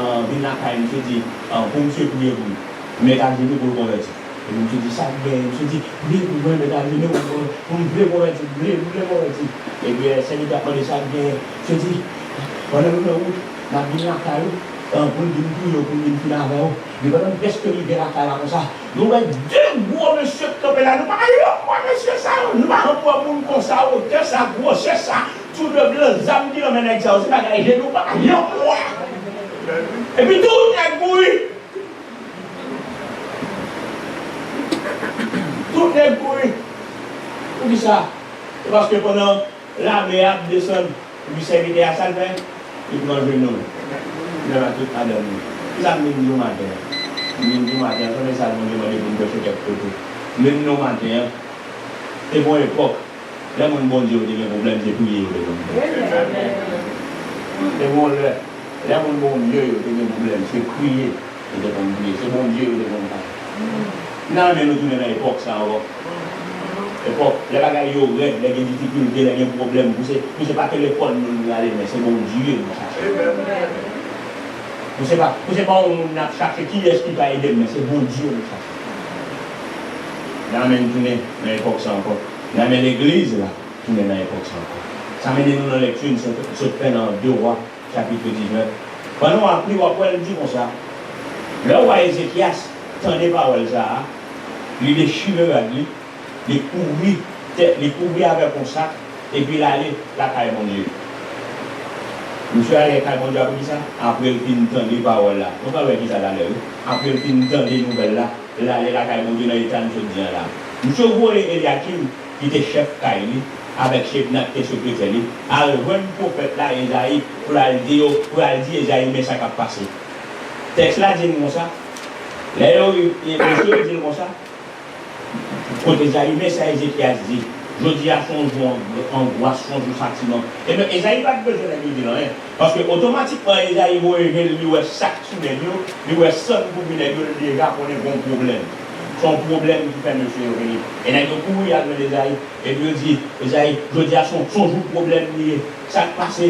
la caille, il dit, pour monsieur prier vous. Mettez à genoux pour le convertir. Et je me dis, ça bien, je me dis, vous voulez mettre à genoux pour me convertir, vous voulez convertir. Et puis, c'est lui qui a attendé ça bien. Je me dis, pendant le route, je viens à la caille. Pour nous dire pour nous finir avec eux. Mais pendant presque l'hiver à la comme ça, nous avons 2 gros monsieur qui sont là. Nous ne pouvons pas monsieur ça. Nous ne pouvons pas comme ça. Hauteur ça, grosseur ça. Tout le blanc, zam qui l'emmène avec ça. C'est pas grave. Nous ne pouvons pas rien. Et puis tout est bruit. Tout est bruit. Où dit ça? C'est parce que pendant la mer descend, du serviteur à Salvin, il prend le genou. Il a tout à l'heure. Il a mis nous matin. Nous matin, on est ça, on demande pour nous faire quelque chose. Même nous matin, c'est bon époque. Là, mon bon Dieu, il y a des problèmes, c'est prier. C'est bon, là, mon bon Dieu, il y a des problèmes, c'est prier. C'est bon Dieu, il y a des problèmes. Non, mais nous tournons dans l'époque, ça encore. L'époque, les bagages, les difficultés, les problèmes. Vous ne savez pas quel école nous allons, mais c'est bon Dieu, nous cherchons. Vous ne savez pas où on a cherché qui est-ce qui va aider, mais c'est bon Dieu nous cherche. Là, on tourne dans l'époque, ça encore. Là, mais l'église, là, tourne dans l'époque, ça encore. Ça mène nous dans la lecture, nous sommes faits dans 2 Rois, chapitre 19. Pendant qu'on a pris, on dit comme ça. Le roi Ézéchias, tendait parole ça, il déchire lui, il couvrit avec un sac, et puis il allait la caille mon Dieu. Monsieur allait la caille mon Dieu après ça, après il finit tendait parole là. On va voir qui ça là. Après il finit tendait nouvelle là, il allait la caille mon Dieu dans l'état de ce là. Monsieur voyait Eliakim, qui était chef caille, avec chef Nat qui est secrétaire, à le prophète là, Esaïe, pour aller dire Esaïe, mais ça va passer. Texte là dit comme ça. Là, il dit comme ça. Quand Esaïe met ça, Ézéchias dit, je dis à son jour angoisse, son jour sentiment. Et bien, Esaïe n'a pas besoin de lui dire rien. Parce que automatiquement, Esaïe voit lui sac sous les yeux, lui voit son pour lui dire les gars qu'on a un bon problème. Son problème qui fait monsieur Rémi. Et là, il court avec Esaïe. Et lui dit, Esaïe, je dis à son jour problème lié. Ça passe.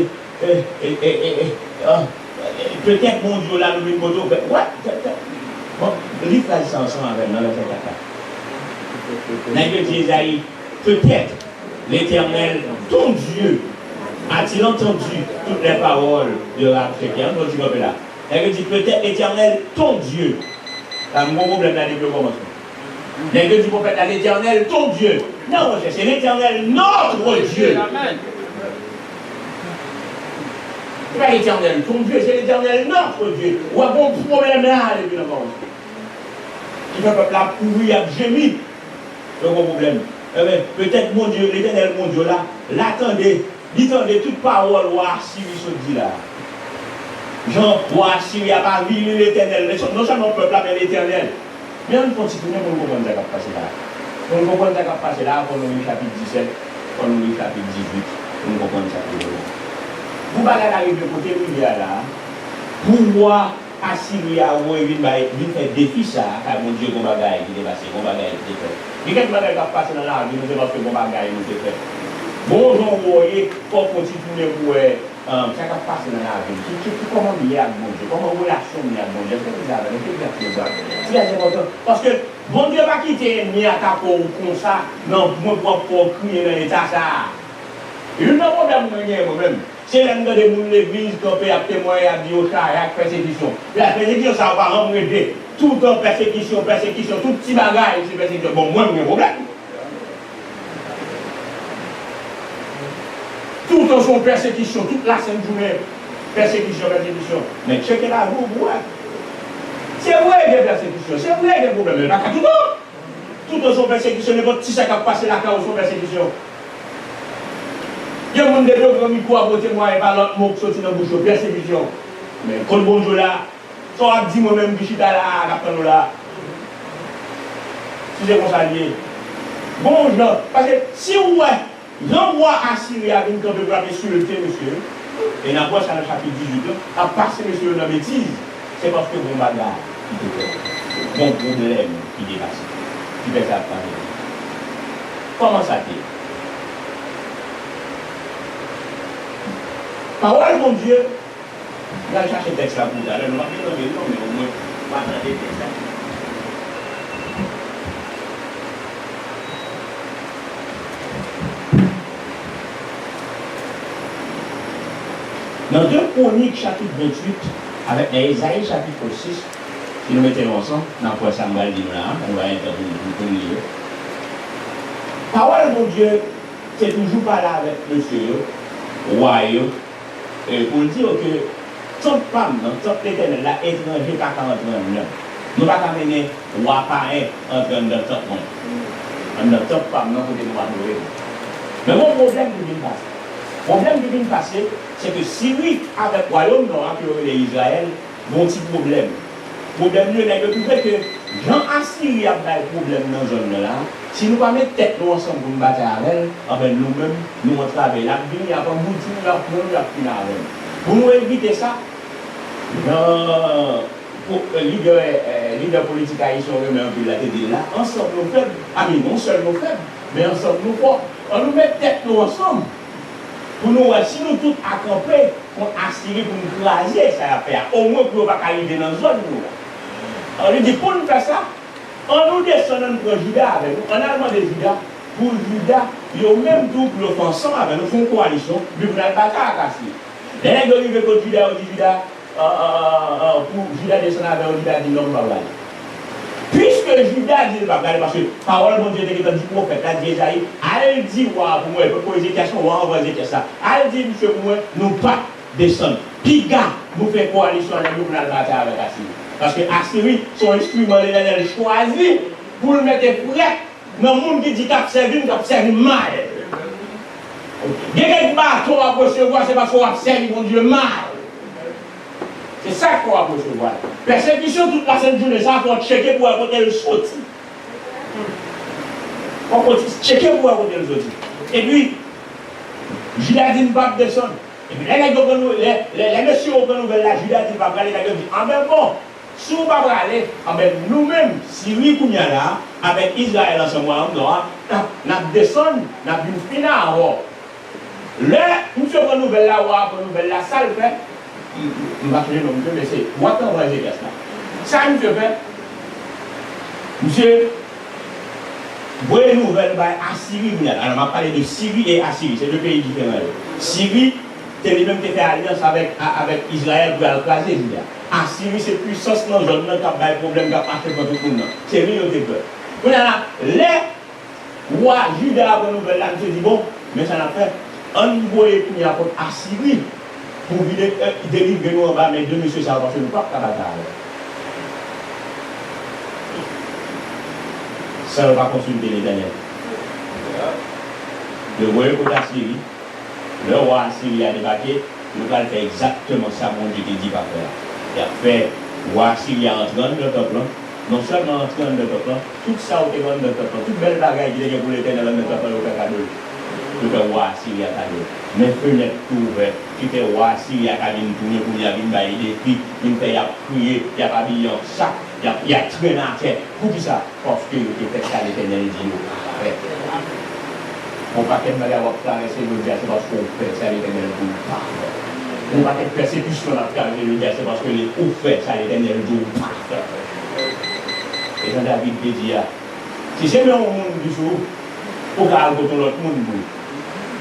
Peut-être mon Dieu là, nous une moto. Ouais. Bon, livre là, c'est ensemble avec dans le fait dit Esaïe, peut-être l'Éternel, ton Dieu, a-t-il entendu toutes les paroles de Rabshakeh? On dit comme là. Elle dit peut-être l'Éternel, ton Dieu. C'est mon problème là, depuis le commencement. Elle dit prophète à l'Éternel, ton Dieu. Non, c'est l'Éternel, notre Dieu. Amen. C'est pas l'Éternel, ton Dieu, c'est l'Éternel, notre Dieu. Ou un bon problème là, depuis le commencement. Qui fait peuple là pourri, a gémi. Le gros problème. Peut-être mon Dieu, l'Éternel, mon Dieu là, l'attendait, il attendait toute parole, roi Syrie se dit là. Jean, roi Syrie a pas vu l'Éternel, non seulement le peuple là, mais l'Éternel. Mais on continue, on comprend ce qui va passer là. On comprend ce qui va passer là, on nous chapitre 17, on nous chapitre 18, on comprend ça. Vous allez arriver de côté où il y a là, pour voir Assyria, il fait défi ça, car mon Dieu, mon bagage qui est passé, mon bagage qui est fait. Et qu'est-ce que vous avez passé dans la vie, nous c'est parce que mon bagage nous est fait. Bon, vous voyez, pour continuer pour ça qui a passé dans la vie. Comment il y a mon Dieu, comment relation il y a mon Dieu, qu'est-ce que vous avez, c'est important. Parce que mon Dieu va quitter l'ennemi à ta peau comme ça, non, mon propre crier dans l'état ça. Il n'y a pas de problème moi-même. C'est l'un de l'église qui peut témoigner à Dieu, à la persécution. La persécution, ça va remonter. Tout en persécution, tout petit bagage, c'est persécution. Bon, moi, j'ai un problème. Tout en son persécution, toute la sainte journée, persécution. Mais checkez là, vous, c'est vrai qu'il y a persécution, c'est vrai qu'il y a un problème. Mais pas tout le temps. Tout en son persécution, n'importe qui ça qui a passé la cause de son persécution. Il y a des gens qui ont mis quoi pour témoigner par l'autre mot qui sortit dans la bouche, persécution. Mais quand le bon Dieu là, ça a dit moi-même que je suis là, là. Si c'est comme ça lié. Bon, parce que si vous l'envoi à Syrie avec une campe de sur le thé, monsieur, et dans le chapitre 18, à passer monsieur dans la bêtise, c'est parce que mon bagage qui te fait, mon problème qui dépasse, qui fait ça parler. Comment ça fait? Parole, mon Dieu, je vais chercher le texte là pour ça. Nous allons mais au moins, on va attendre le texte là. Dans 2 Chroniques, chapitre 28, avec Ésaïe, chapitre 6, si nous mettons ensemble, dans quoi ça va dire là, on va intervenir pour lire. Parole, mon Dieu, c'est toujours pas là avec monsieur, roi. Pour dire que toute femme, toute l'éternel, là, étranger, pas qu'à entrer en nous. Nous ne pouvons pas mener roi pareil entre notre top monde. Notre top femme, non, côté nous adorer. Mais mon problème qui vient passer. Le problème qui vient passer, c'est que si oui, avec le royaume nord, qui est Israël, bon petit problème. Le problème, c'est que Jean Assyrie a un problème dans la zone là. Si nous ne mettons pas tête nous ensemble pour nous battre avec elle, enfin nous-mêmes, nous on travaille. La vie, il y a pas beaucoup de temps pour nous finir avec elle. Pour nous éviter ça, le leader politique haïtien remet un peu la tête là, ensemble nous faibles, non seulement nous faibles, mais ensemble nous forts. On nous met tête nous ensemble. Pour nous, si nous tous accomplis, pour Assyrie, pour nous craser, ça va faire. Au moins pour ne pas arriver dans la zone. On lui dit, pour nous faire ça, on nous descend dans Juda avec nous. On a demandé Juda, pour Judas, ils ont même tout pour le faire ensemble avec nous, font coalition, mais vous n'avez pas qu'à casser. Les gens qui arrivent contre Judas, on dit Judas, pour Judas descendre avec Judas, dit non, pas là. Puisque Judas dit pas parce que parole de Dieu était dit prophète, là, dit Esaïe, elle dit, pour moi, pour Ézéchias, on va envoyer ça. Elle dit, monsieur, pour moi, nous pas descendre. Piga, nous faisons coalition avec nous pour la bataille avec Assyrie. Parce que Assyrie, son instrument, l'Éternel choisi pour le mettre prêt dans le monde qui dit qu'il servi mal. Il y a quelqu'un qui va recevoir, c'est parce qu'on a servi mon Dieu mal. C'est ça qu'on va recevoir. Persécution toute la sainte journée, ça, il faut checker pour avoir le sorti. On peut checker pour avoir le sorti. Et puis, Judas dit, ne pas descendre. Et puis, les messieurs au nouvelle, la Judas dit, pas aller, il dit, ah ben bon, si on va aller, ah ben nous-mêmes, si oui, qu'on y a là, avec Israël ensemble, nous descendons, nous avons une finale avant. Là, nous sommes en nouvelle là, la salle fait. Je vais changer le monsieur, mais c'est moi qui envoie les questions. Ça, monsieur fait. Monsieur, vous voyez une nouvelle Assyrie. Alors, on va parler de Syrie et Assyrie. C'est deux pays différents. Syrie, c'est les mêmes qui fait alliance avec Israël pour écraser Juda. Assyrie, c'est puissance dans la zone qui a des problèmes qui a marché pour tout le monde. C'est rien de peur. Vous là, les rois Juda pour une nouvelle là, je dis bon, mais ça n'a fait. On voyait qu'il y a contre Assyrie. Pour délivrer nous en bas, mais deux messieurs, ça va passer, nous ne pouvons pas bataille. Ça ne va pas consulter l'Éternel. Le royaume d'Assyrie, le roi Assyrie a débarqué, nous allons faire exactement ça, mon Dieu, qui dit pas faire. Il a fait, le roi Assyrie a entré dans le temple, non seulement entré dans le temple, tout ça a été dans le temple, toute belle bagaille qui est pour l'Éternel dans le temple, au cadeau. Le roi Assyrie a cadeau. Mais fenêtre ouvertes, qui était roi Assyrie a cabine tourné pour y avoir une baille des filles, il a prié, il a habillé en sac, il a traîné à terre. Pour qui ça? Parce que il était ça l'Éternel dit. On ne va pas avoir traversé le dia, c'est parce qu'on fait ça l'Éternel dit. On ne va pas être persécution à traverser le dia, c'est parce que les fait ça l'Éternel dit. Et Jean David dit, si c'est bien au monde du jour, pour garder l'autre monde.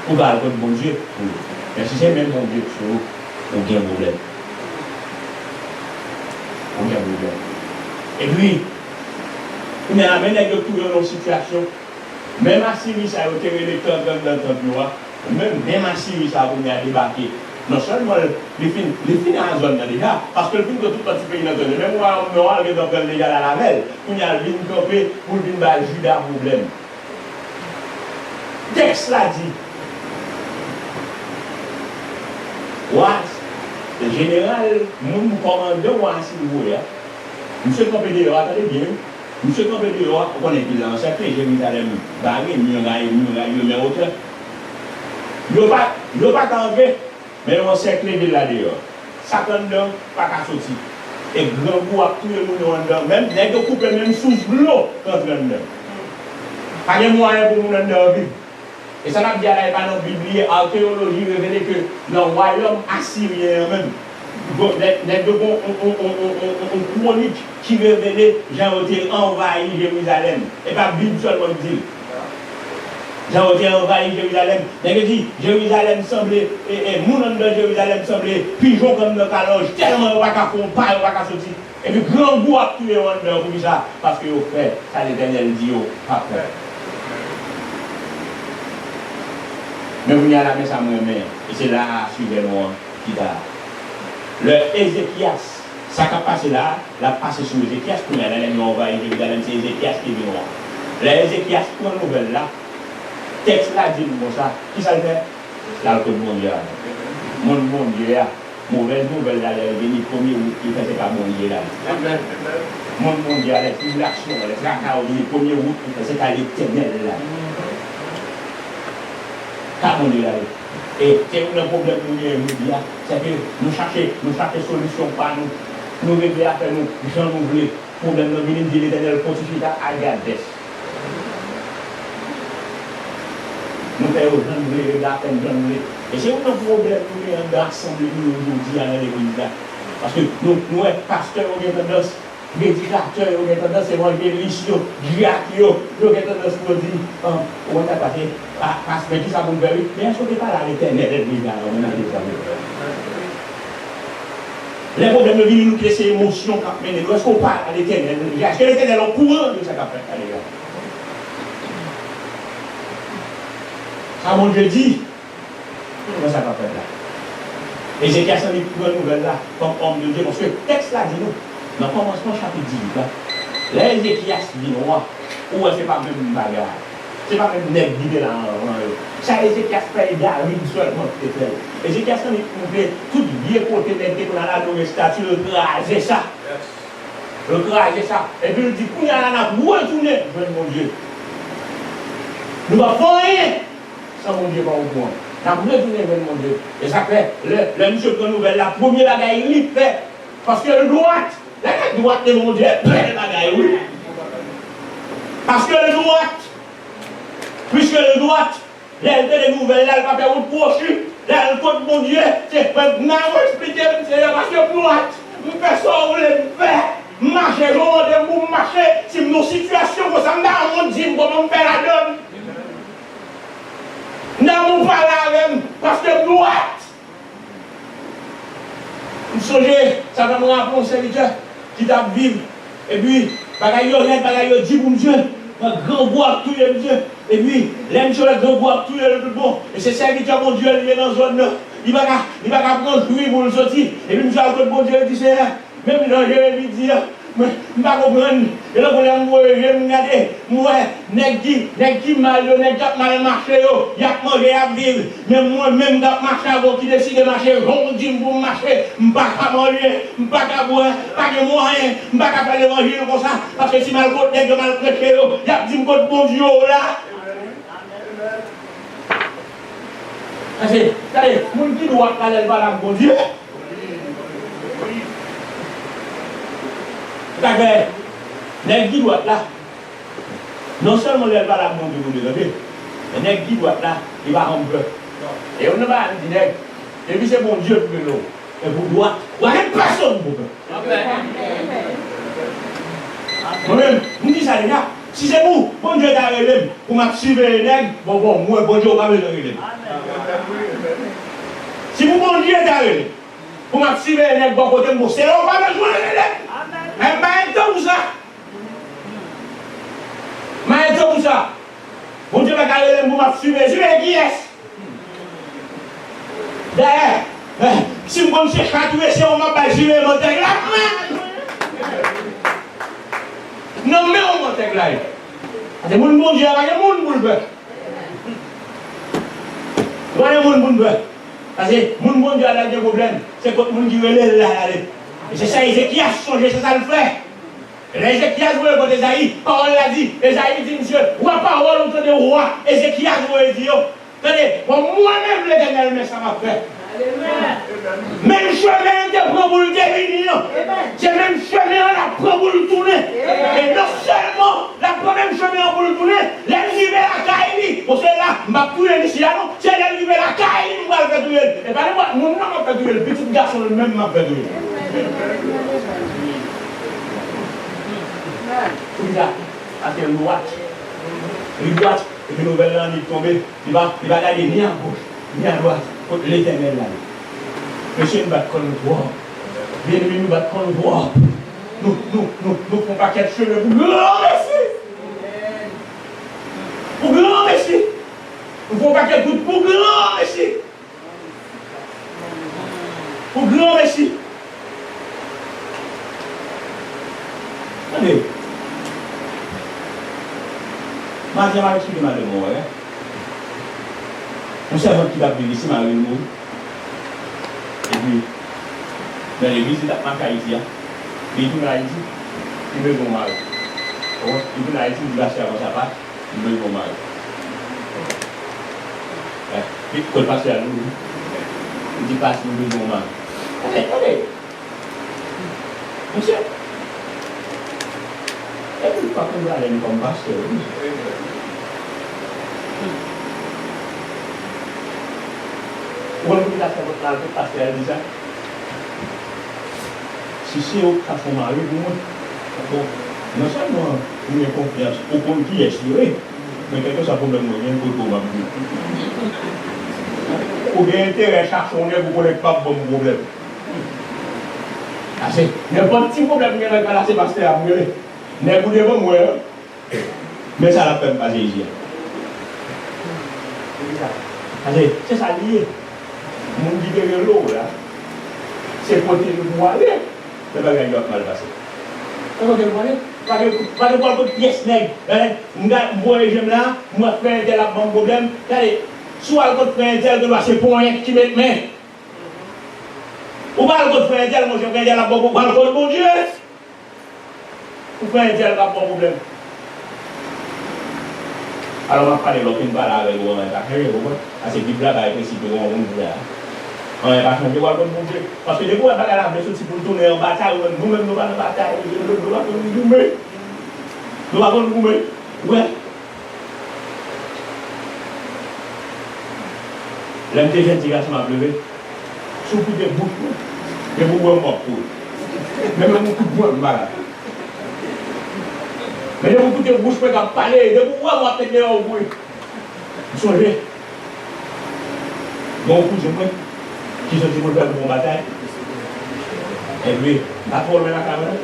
Pour garder mon Dieu, mais si c'est même mon Dieu, on a un problème. On a un problème. Et puis, on a amené de tout dans nos situations. Même à Syrie, ça a été les temps dans le temple. Même à Syrie, ça a débarqué. Non seulement les fins à la zone déjà, parce que le fin de tout petit pays dans la zone, même moi, on a regardé dans le légal à la veille, on a vu une copie pour venir à Judas problème. Texte l'a dit. Le général, mon commandant, moi, si vous voulez, monsieur Campédéo, attendez bien, monsieur Campédéo, on connaît qu'il a un cercle, Jérusalem, barré, mais autre. Il n'y a pas d'enlever, mais on cercle de là dehors. Ça donne pas qu'à sortir. Et grand goût à tout le monde dedans, même les deux couples, même sous l'eau, quand on est dedans. Pas de moyen pour nous dedans vivre. Et ça n'a pas dit à la Bible, en théologie, révélé que dans le royaume assyrien même, les deux ont chronique qui révélait Jean été envahi Jérusalem. Et pas la Bible seulement dit. Jean été envahi Jérusalem. Il dit Jérusalem semblait, et mon nom de Jérusalem semblait pigeon comme le caloge, tellement on va pas faire, on va pas sortir. Et puis grand goût à tuer en dedans pour ça, parce que au fait, ça l'Éternel dit, pas faire. Mais vous n'y allez pas ça moi-même. Et c'est là, suivez-moi, qui d'a. Le Ézéchias, ça qui a passé là, l'a passé sur Ézéchias, pour aller on va Jérusalem, c'est Ézéchias qui est venu. Le Ézéchias, pour une nouvelle là, texte là dit comme ça, qui ça le fait? L'alcool mondial. Mon Dieu, mauvaise nouvelle là, elle est venue 1er août, qui fait pas mon Dieu là. Mon mondial, les tribulations, les tracas, le 1er août, qui fait pas l'Éternel là. Et c'est un problème pour nous, c'est que nous cherchons solution par nous régler à faire nous, gens nous voulons, problème nous venir de l'Éternel fortifie à garder. Nous faisons aux gens nous régler à faire gens nous. Et c'est un problème pour nous d'assembler nous aujourd'hui à l'église là. Parce que nous, pasteurs, on a tendance prédicateur, il y a tendance à manger riche, il y a tendance à dire, on va passer, parce que ça vous fait, mais est-ce que pas là l'éternel, les problèmes de vie nous créent ces émotions quand même, est-ce qu'on parle à l'éternel, est-ce que l'éternel est au courant de ça qu'a fait, allez là. Ça, mon Dieu dit, comment ça qu'a fait là. Ézéchias a mis pour une nouvelle là, comme homme de Dieu, parce que le texte là dit nous, dans le commencement chapitre 10, là, là Ézéchias dit moi, ou c'est pas même bagarre, c'est pas même nègre guidé là, ça Ézéchias fait David seulement peut-être. Ézéchias a mis pour tout bien côté nègre qu'on a là dans le statut, le craser ça. Le craser ça. Et puis il dit, qu'on y a là, retourner, mon Dieu. Nous ne faisons rien sans mon Dieu pas au point. Nous avons retourné vers mon Dieu. Et ça fait, le monsieur prend nouvelle, la première bagaille, il fait. Parce que le droite, la droite de mon Dieu, plein de bagailles, oui. Parce que le droite, puisque le droite, les nouvelles, là, il va faire une prochaine, là, le code de mon Dieu, c'est pas, non, expliquer, c'est parce que le droite, nous faisons ça, on le fait. Marcher, on marcher, si nos situations, comme ça, on dit comment on fait la donne. Nous pas là même, parce que droite. Vous songez, ça va me rappeler un serviteur qui t'a vivre. Et puis, bagaille dit pour Dieu, un grand bois, tout le Dieu. Et puis, l'aime sur le grand bois, tout le bon. Et c'est serviteur, mon Dieu, il est dans la zone là. Il va pas prendre jouir pour le sortir. Et puis, nous avons bon Dieu, il dit, même dans Jérémie dit, je ne comprends pas. Et là, je me regarde, moi, nèg qui mal marché, il a mangé à vivre. Mais moi-même, je marché avant qui décide de marcher, je dis pour marcher, je ne peux pas manger, je ne peux pas boire, pas de moyen, je ne peux pas faire l'évangile comme ça. Parce que si mal côté, nèg mal prêché, il a dit que bon Dieu là. Parce que, regardez, les gens qui doivent aller vers la bon Dieu. Les qui doivent là, non seulement les valable de vous lever, mais les qui doivent là, il va en peur. Et on ne va pas dire, et puis c'est mon Dieu pour nous. Et vous doit, vous n'avez personne pour vous. Moi-même, vous dites ça les gars, si c'est vous, bon Dieu t'a révélé, pour m'absuivre les nègres, bon, moi, bon Dieu, on va me révéler. Si vous, bon Dieu t'a révélé, pour m'absuivre les nègres, bon côté, c'est là, on va me jouer les nègres. Mais pas pour ça. Mais pour ça. Bon Dieu va garder les mots à suivre. Je vais qui est. D'ailleurs, si vous me cherchez à tuer, si on m'a pas joué, mon tègre là. Non, mais on m'a tègre là. C'est mon bon Dieu, il y a mon bon Dieu. Il y a mon bon Dieu. Parce que mon bon Dieu a des problèmes. C'est quand mon Dieu est là. Et c'est ça, Ézéchias a changé, c'est ça le fait. Et Ézéchias voulait côté Esaïe, parole l'a dit. Esaïe dit, monsieur, roi parole, on entend roi. Ézéchias voulait dire, attendez, moi-même l'éternel, mais ça m'a fait. Même chemin, je prends pour le définir. C'est même chemin, on la prend pour le tourner. Et non seulement, la prend même chemin pour le tourner, l'arrivée à Kaïli. Pour cela, je vais tuer ici, c'est l'arrivée à Kaïli, je vais le faire tuer. Et pas moi, mon nom m'a fait tuer, le petit garçon le même m'a fait tuer. Tout ça, parce que il droite, et puis nouvelle là, il tombe, il va aller ni à gauche, ni à droite, contre l'éternel là. Monsieur, nous battons le droit. Bien aimé, nous battons le droit. Nous faisons pas quelque chose pour grand merci. Pour grand merci. Nous faisons pas quelque chose pour grand merci. Pour grand merci. Allez. Marie m'a expliqué ma demande. On sait qui va venir ici, Marie le monde. Et puis, dans l'église, il a marqué ici. Il est là ici, il veut mon mari. Il est là ici, il va faire sa part, il veut mon mari. Puis, quand il passe à nous, il dit passe, il veut mon mari. Allez. Monsieur. Et puis, pas qu'on va aller comme pasteur. Vous voulez que la faire votre pasteur dit ça? Si c'est au cas où mari, vous Bon, non seulement il y a confiance au compte qui est expiré, mais quelque chose problème moyen pour tout le monde. Ou bien intérêt chercher, on ne vous connaît pas bon problème. Il n'y a pas de petit problème qui est là, c'est parce que c'est à moi. Ne vous devez moi. Mais ça ne peut pas agir. C'est ça lié. Mon dit de l'eau là. C'est côté de moi aller. C'est pas gagner mal passé. Pas de quoi de pièce nègre. Moi j'aime là, moi faire tel bon problème. Soit le faire tel de c'est pour rien qui met main. Ou pas le faire tel, moi je fais tel bon problème. Bon Dieu. Ou faire tel bon problème. Alors, on va parler de l'autre part avec vous, on va faire c'est Bible là, avec principe de on va pas changer quoi comme Dieu. Parce que des fois, on va pas la blessure pour tourner en bataille, nous-mêmes, nous allons en bataille, nous allons nous mettre. Nous allons nous mettre. Ouais. L'intelligence du garçon m'a pleuvé. Surtout des bouches, des bouches mortes. Même un coup de poing, malade. Mais de vous de bouche pour parler, de vous voir peut-être au bruit. Vous songez. Bon coup de moi, qui sont dit pour faire une bataille. Et puis, la forme la caméra.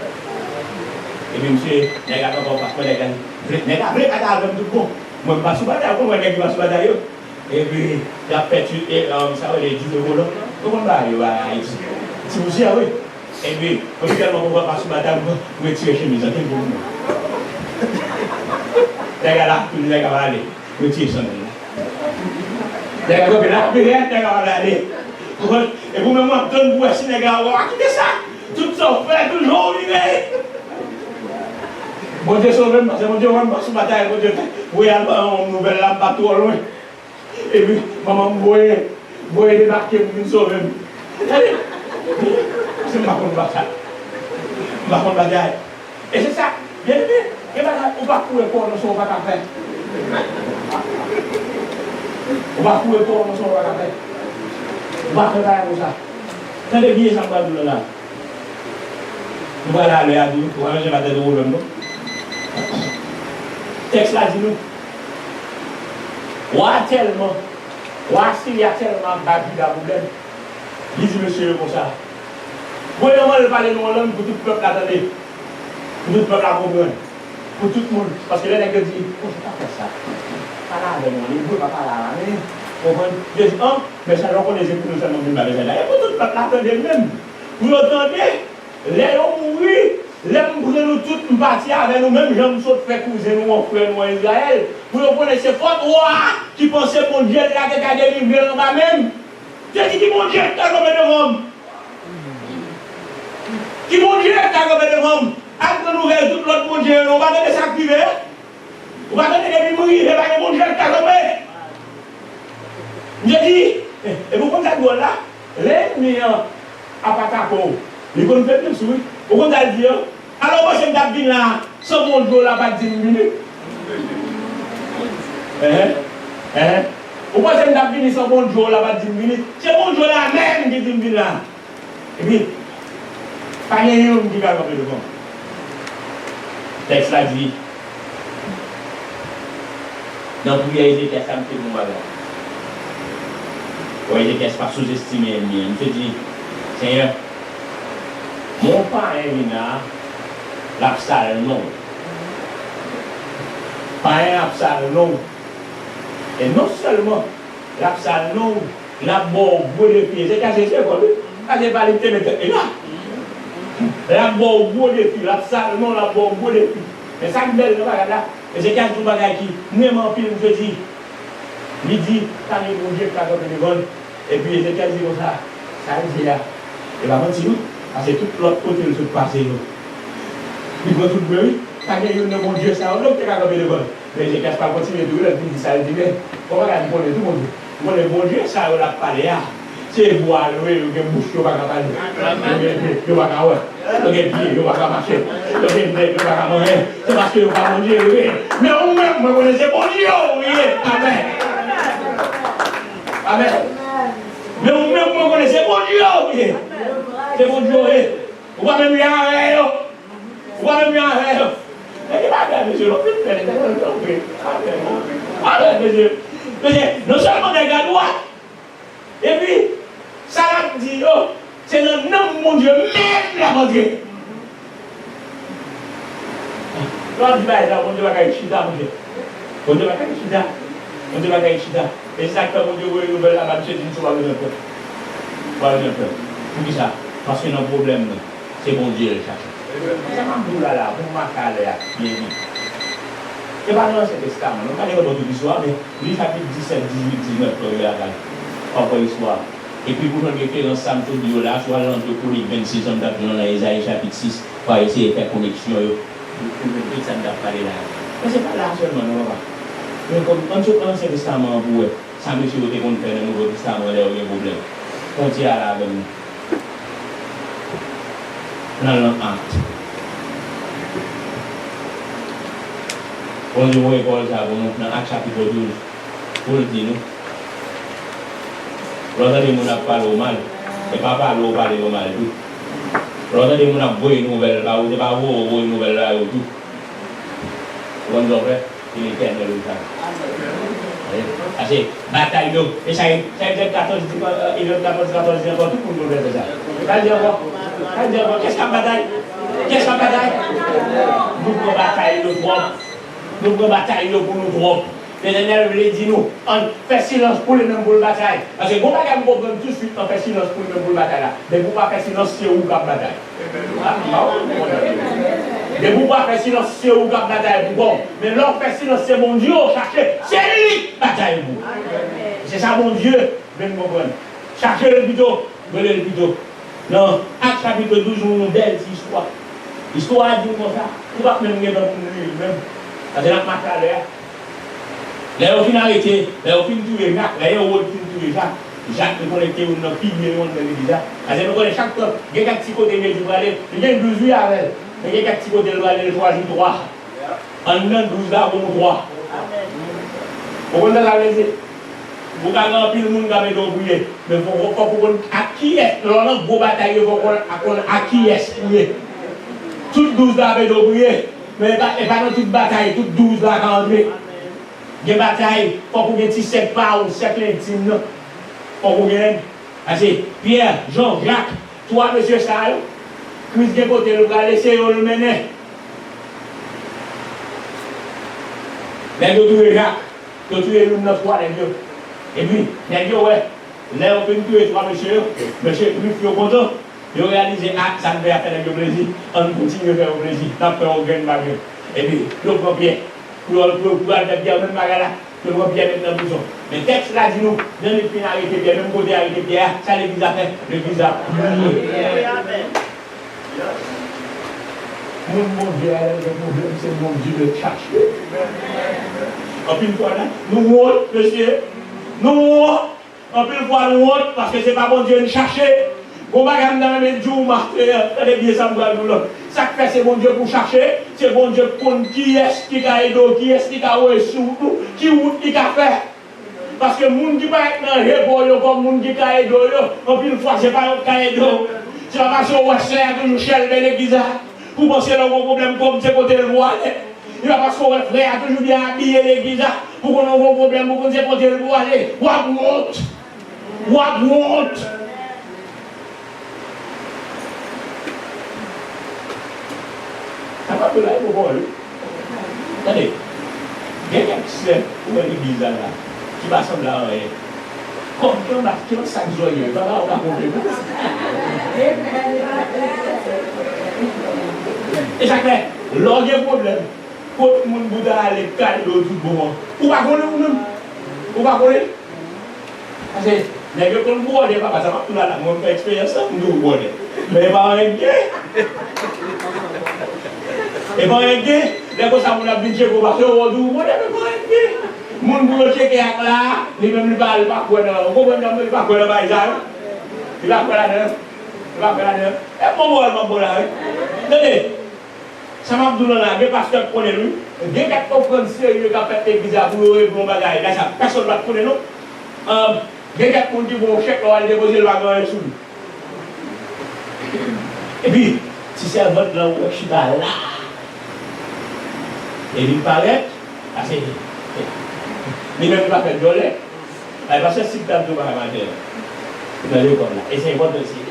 Et puis, monsieur, les gars, on passe pas les gars. Les gars, les gars, tout bon. Moi, je passe sur bataille, moi, je passe sur bataille. Et puis, il a perdu, ça va les 10 euros là. Comment on va aller ici? Si vous savez, oui. Et puis, officiellement, on va passer sur bataille, vous me tirez chez mes amis pour vous. Les gars là, tous les gars vont aller. Me tirer son nez. Les gars vont là, les gars vont aller. Et vous-même, vous voyez si les gars vont quitter ça. Tout ça fait toujours l'idée. Mon Dieu sauve, parce que mon Dieu va me passer bataille. Mon Dieu, vous voyez une nouvelle lampe pas trop loin. Et puis, maman, vous voyez débarquer pour nous sauver. C'est ma contre bataille. Ma contre bataille. Et c'est ça. Bien aimé. Et bien, on va courir pour nous sauver, on va faire. On va courir pour nous sauver, on va faire. On va faire comme ça. Quand les billets sont pas de là, nous allons aller à nous, on va manger la tête de roulement. Texte là dit nous. Il y a tellement de problème. Il dit monsieur comme ça. Vous voyez, on va parler de nos langues pour tout le peuple attendez. Pour tout le peuple à comprendre. Pour tout le monde. Parce que les gens disent, oh, je ne peux pas faire ça. Pas là avec moi, les bouts, pas là. Je dis, oh, mais ça, on connaît pour nous seulement d'une balle. Et pour tout le peuple attendez même. Vous entendez? Les gens mourir. Les gens nous tous nous partir avec nous-mêmes. Les gens nous faire cousin nous, en frère nous en Israël. Pour nous connaître fort roi qui pensait mon Dieu là qui a délivré en bas même. Je dis qui mon Dieu est à l'homme de Rome. Qui mon Dieu est à l'homme de Rome. Après nous résoudre tout l'autre mon Dieu, on va donner ça privé. On va donner des mourir, et pas mon Dieu est à l'homme. Je dis, et vous comprenez ça là, l'ennemi à Patako, il connaît plus de souris. Vous comprenez dire, alors moi je me dis là, sans mon Dieu là, pas 10 minutes. Pourquoi je me dis sans mon Dieu là, pas 10 minutes? C'est mon Dieu là même qui dit 10 minutes là. Et puis, pas rien qui va le devant. Le texte là dit, dans la prière, Ézéchiel, ça me fait mon bagage. Oui, Ézéchiel, pas sous-estimer l'ennemi. Je me dis, Seigneur, mon parrain vient l'absal non. Parrain absal non. Et non seulement l'absal non, la mort bout de pied. C'est caché, c'est quoi? Quand j'ai parlé de tes et là. La mort bout de pied, l'absal non, la mort bout de pied. Mais ça me belle, là. Et c'est quand je vous bagaille qui, même en pile, je dis, il dit, quand il mon Dieu, quand il est bon, et puis c'est quand il dit comme ça, ça dit là. Et va mentir, parce que tout l'autre côté, il se passe, nous. Il va tout le bruit, quand il y a mon Dieu, ça, on l'a fait quand il est bon. Mais je ne cache pas continuer de dire, il dit ça, il dit, mais, comment il dit, tout le monde, mon Dieu, ça, on l'a parlé là. C'est vous, il y a une bouche, il va pas parler. Il va pas ouais. Il y a pied, il va pas marcher. Il y a une tête, il va pas manger. C'est parce que il va pas manger, oui. Mais vous-même, vous connaissez mon Dieu, oui. Amen. Amen. Mais vous-même, vous connaissez mon Dieu, oui. C'est mon Dieu, oui. Vous va même y aller, vous Pourquoi même bien avec et pas bien, monsieur, l'on peut faire monsieur. Non seulement des gars droits, et puis, ça l'a dit, c'est le nom, mon Dieu, même la rentrée. Quand on dit, mon Dieu va gagner Chida, mon Dieu. Mon Dieu va gagner Chida. Mon Dieu va gagner Chida. Et ça, quand mon Dieu va nouvelle là-bas, monsieur dit, tu vas venir un peu. Pour qui ça? Parce que nos problèmes, c'est bon Dieu le cherche. C'est un bout là, pour marquer là, bien dit. Ce n'est pas dans cet testament, on ne va pas dire votre histoire, mais lui, chapitre 17, 18, 19, encore histoire. Et puis, pour nous référence, ça me dit là, soit l'entre Chronique 26, on tape dans Isaïe chapitre 6, pour essayer de faire connexion. Ça ne doit pas aller là. Mais ce n'est pas là seulement, non, mais comme quand tu prends cet testament, ça me dit que tu as fait un nouveau testament, il y a un problème. On tient là avec nous. Dans l'acte. On dit, oui, Paul, ça, dans l'acte chapitre 12, pour le dire, nous. Lorsque les gens parlent au mal, et pas parler au mal, tout. Lorsque les gens voient une nouvelle, là, ou pas voir une nouvelle, là, ou tout. On dit, vrai, il est éternel, ou ça. Parce que bataille d'eau, et ça y est, 14, tout le monde veut ça. Qu'est-ce qu'on bataille? Qu'est-ce qu'on bataille? Nous prenons bataille de trop. Nous prenons bataille pour nous trop. L'éternel veut dire nous, on fait silence pour les mêmes pour la bataille. Parce que vous ne pouvez pas comprendre tout de suite, on fait silence pour les mêmes pour la bataille. Mais vous ne pouvez pas faire silence sur où la bataille. Mais vous ne pouvez pas faire silence sur où la bataille. Bon, mais l'on fait silence, c'est mon Dieu, cherchez, c'est lui la bataille. C'est ça mon Dieu, vous me comprenez. Cherchez le plutôt, venez le plutôt. Non, Acte chapitre 12, une belle histoire. L'histoire dit comme ça. Vous ne pouvez pas même dire même. Parce que la marque à l'air. Les gens qui ont arrêté, les gens qui ont tué Jacques, les gens qui ont tué Jacques, Jacques est connecté ou non, qui est dans l'église. Parce que nous connaissons chaque temps, il y a 4 petits côtés de aller, il y a 12 jours avec, il y a 4 petits côtés de aller, le choisir droit. En 12 là, bon droit. Vous comprenez la vérité? Vous avez un pile de monde qui a brouillé, mais il faut qu'on à qui est, l'on a une bataille, il faut qu'on à qui est brouillé. Toutes 12 là avec brouillé, mais pas dans toute bataille, toutes 12 là qui ont entré. Il y a une bataille, il faut qu'on ait 17 pas ou 7 intimes. Il faut qu'on ait. Pierre, Jean, Jacques, toi, monsieur Charles, Chris de côté, le bras, laissez le mener. Les deux tuer Jacques, ils tuer l'une de trois, les deux. Et puis, les deux, ouais, là, on peut tuer trois monsieur, monsieur, lui, il est content. Il a réalisé, ah, ça ne va faire le plaisir, on continue à faire le plaisir, on fait un gain de baguette. Et puis, le premier. Pour aller bien, même Magala, pour le bien mettre dans la prison. Mais le texte là dit nous, dans les pays arrêtés bien, même côté arrêté bien, ça l'église a fait, l'église a prié. Mon Dieu, c'est mon Dieu de chercher. En plus, fois là, nous honte, monsieur, nous honte, en plus, fois nous honte, parce que c'est pas mon Dieu de chercher. On va regarder dans les jours, allez bien ça, ça fait c'est bon Dieu pour chercher, c'est bon Dieu pour qui est-ce qui a aidé, qui est-ce qui a oué surtout, qui a fait. Parce que les gens qui va être dans le repos, comme les gens qui a aidé, en plus une fois, c'est pas eux qui a aidé. C'est la façon où c'est toujours cher de l'église. Pour penser à un problème comme c'est côté le voile. Il va parce que le frère a toujours bien habillé l'église. Pour qu'on ait un problème, pour qu'on c'est côté le voile. What want? Ça va pas là, il faut voir. Attendez, il y a quelqu'un qui est l'église là, qui va sembler à rien. Comme qui va sac joyeux, on va comprendre. Et ça fait, lors des problèmes, quand le monde Bouddha aller calme tout le monde, ou pas connaître vous-même? Ou pas connaître? Parce que, les gens qui ont boire, ça va tout là, on fait expérience, nous boire. Mais pas un gay. Et pas un gay, les gens qui ont budget pour passer au bout, mais pas un gay. Mon boulot checker là, il même pas quoi on comprend pas quoi là il va quoi là il va quoi là et mon bon là attendez ça m'a dit là des pasteurs connaît lui des quatre comprendre sérieux qui a fait l'église pour bon bagage là ça personne va connaître non des quatre monde qui vont chèque là déposer le bagage sous et puis si c'est votre là je suis là Et il paraît, assez. Mais même pas faire de lait. Parce que si tu as deux paramètres dans l'école là, et c'est important aussi,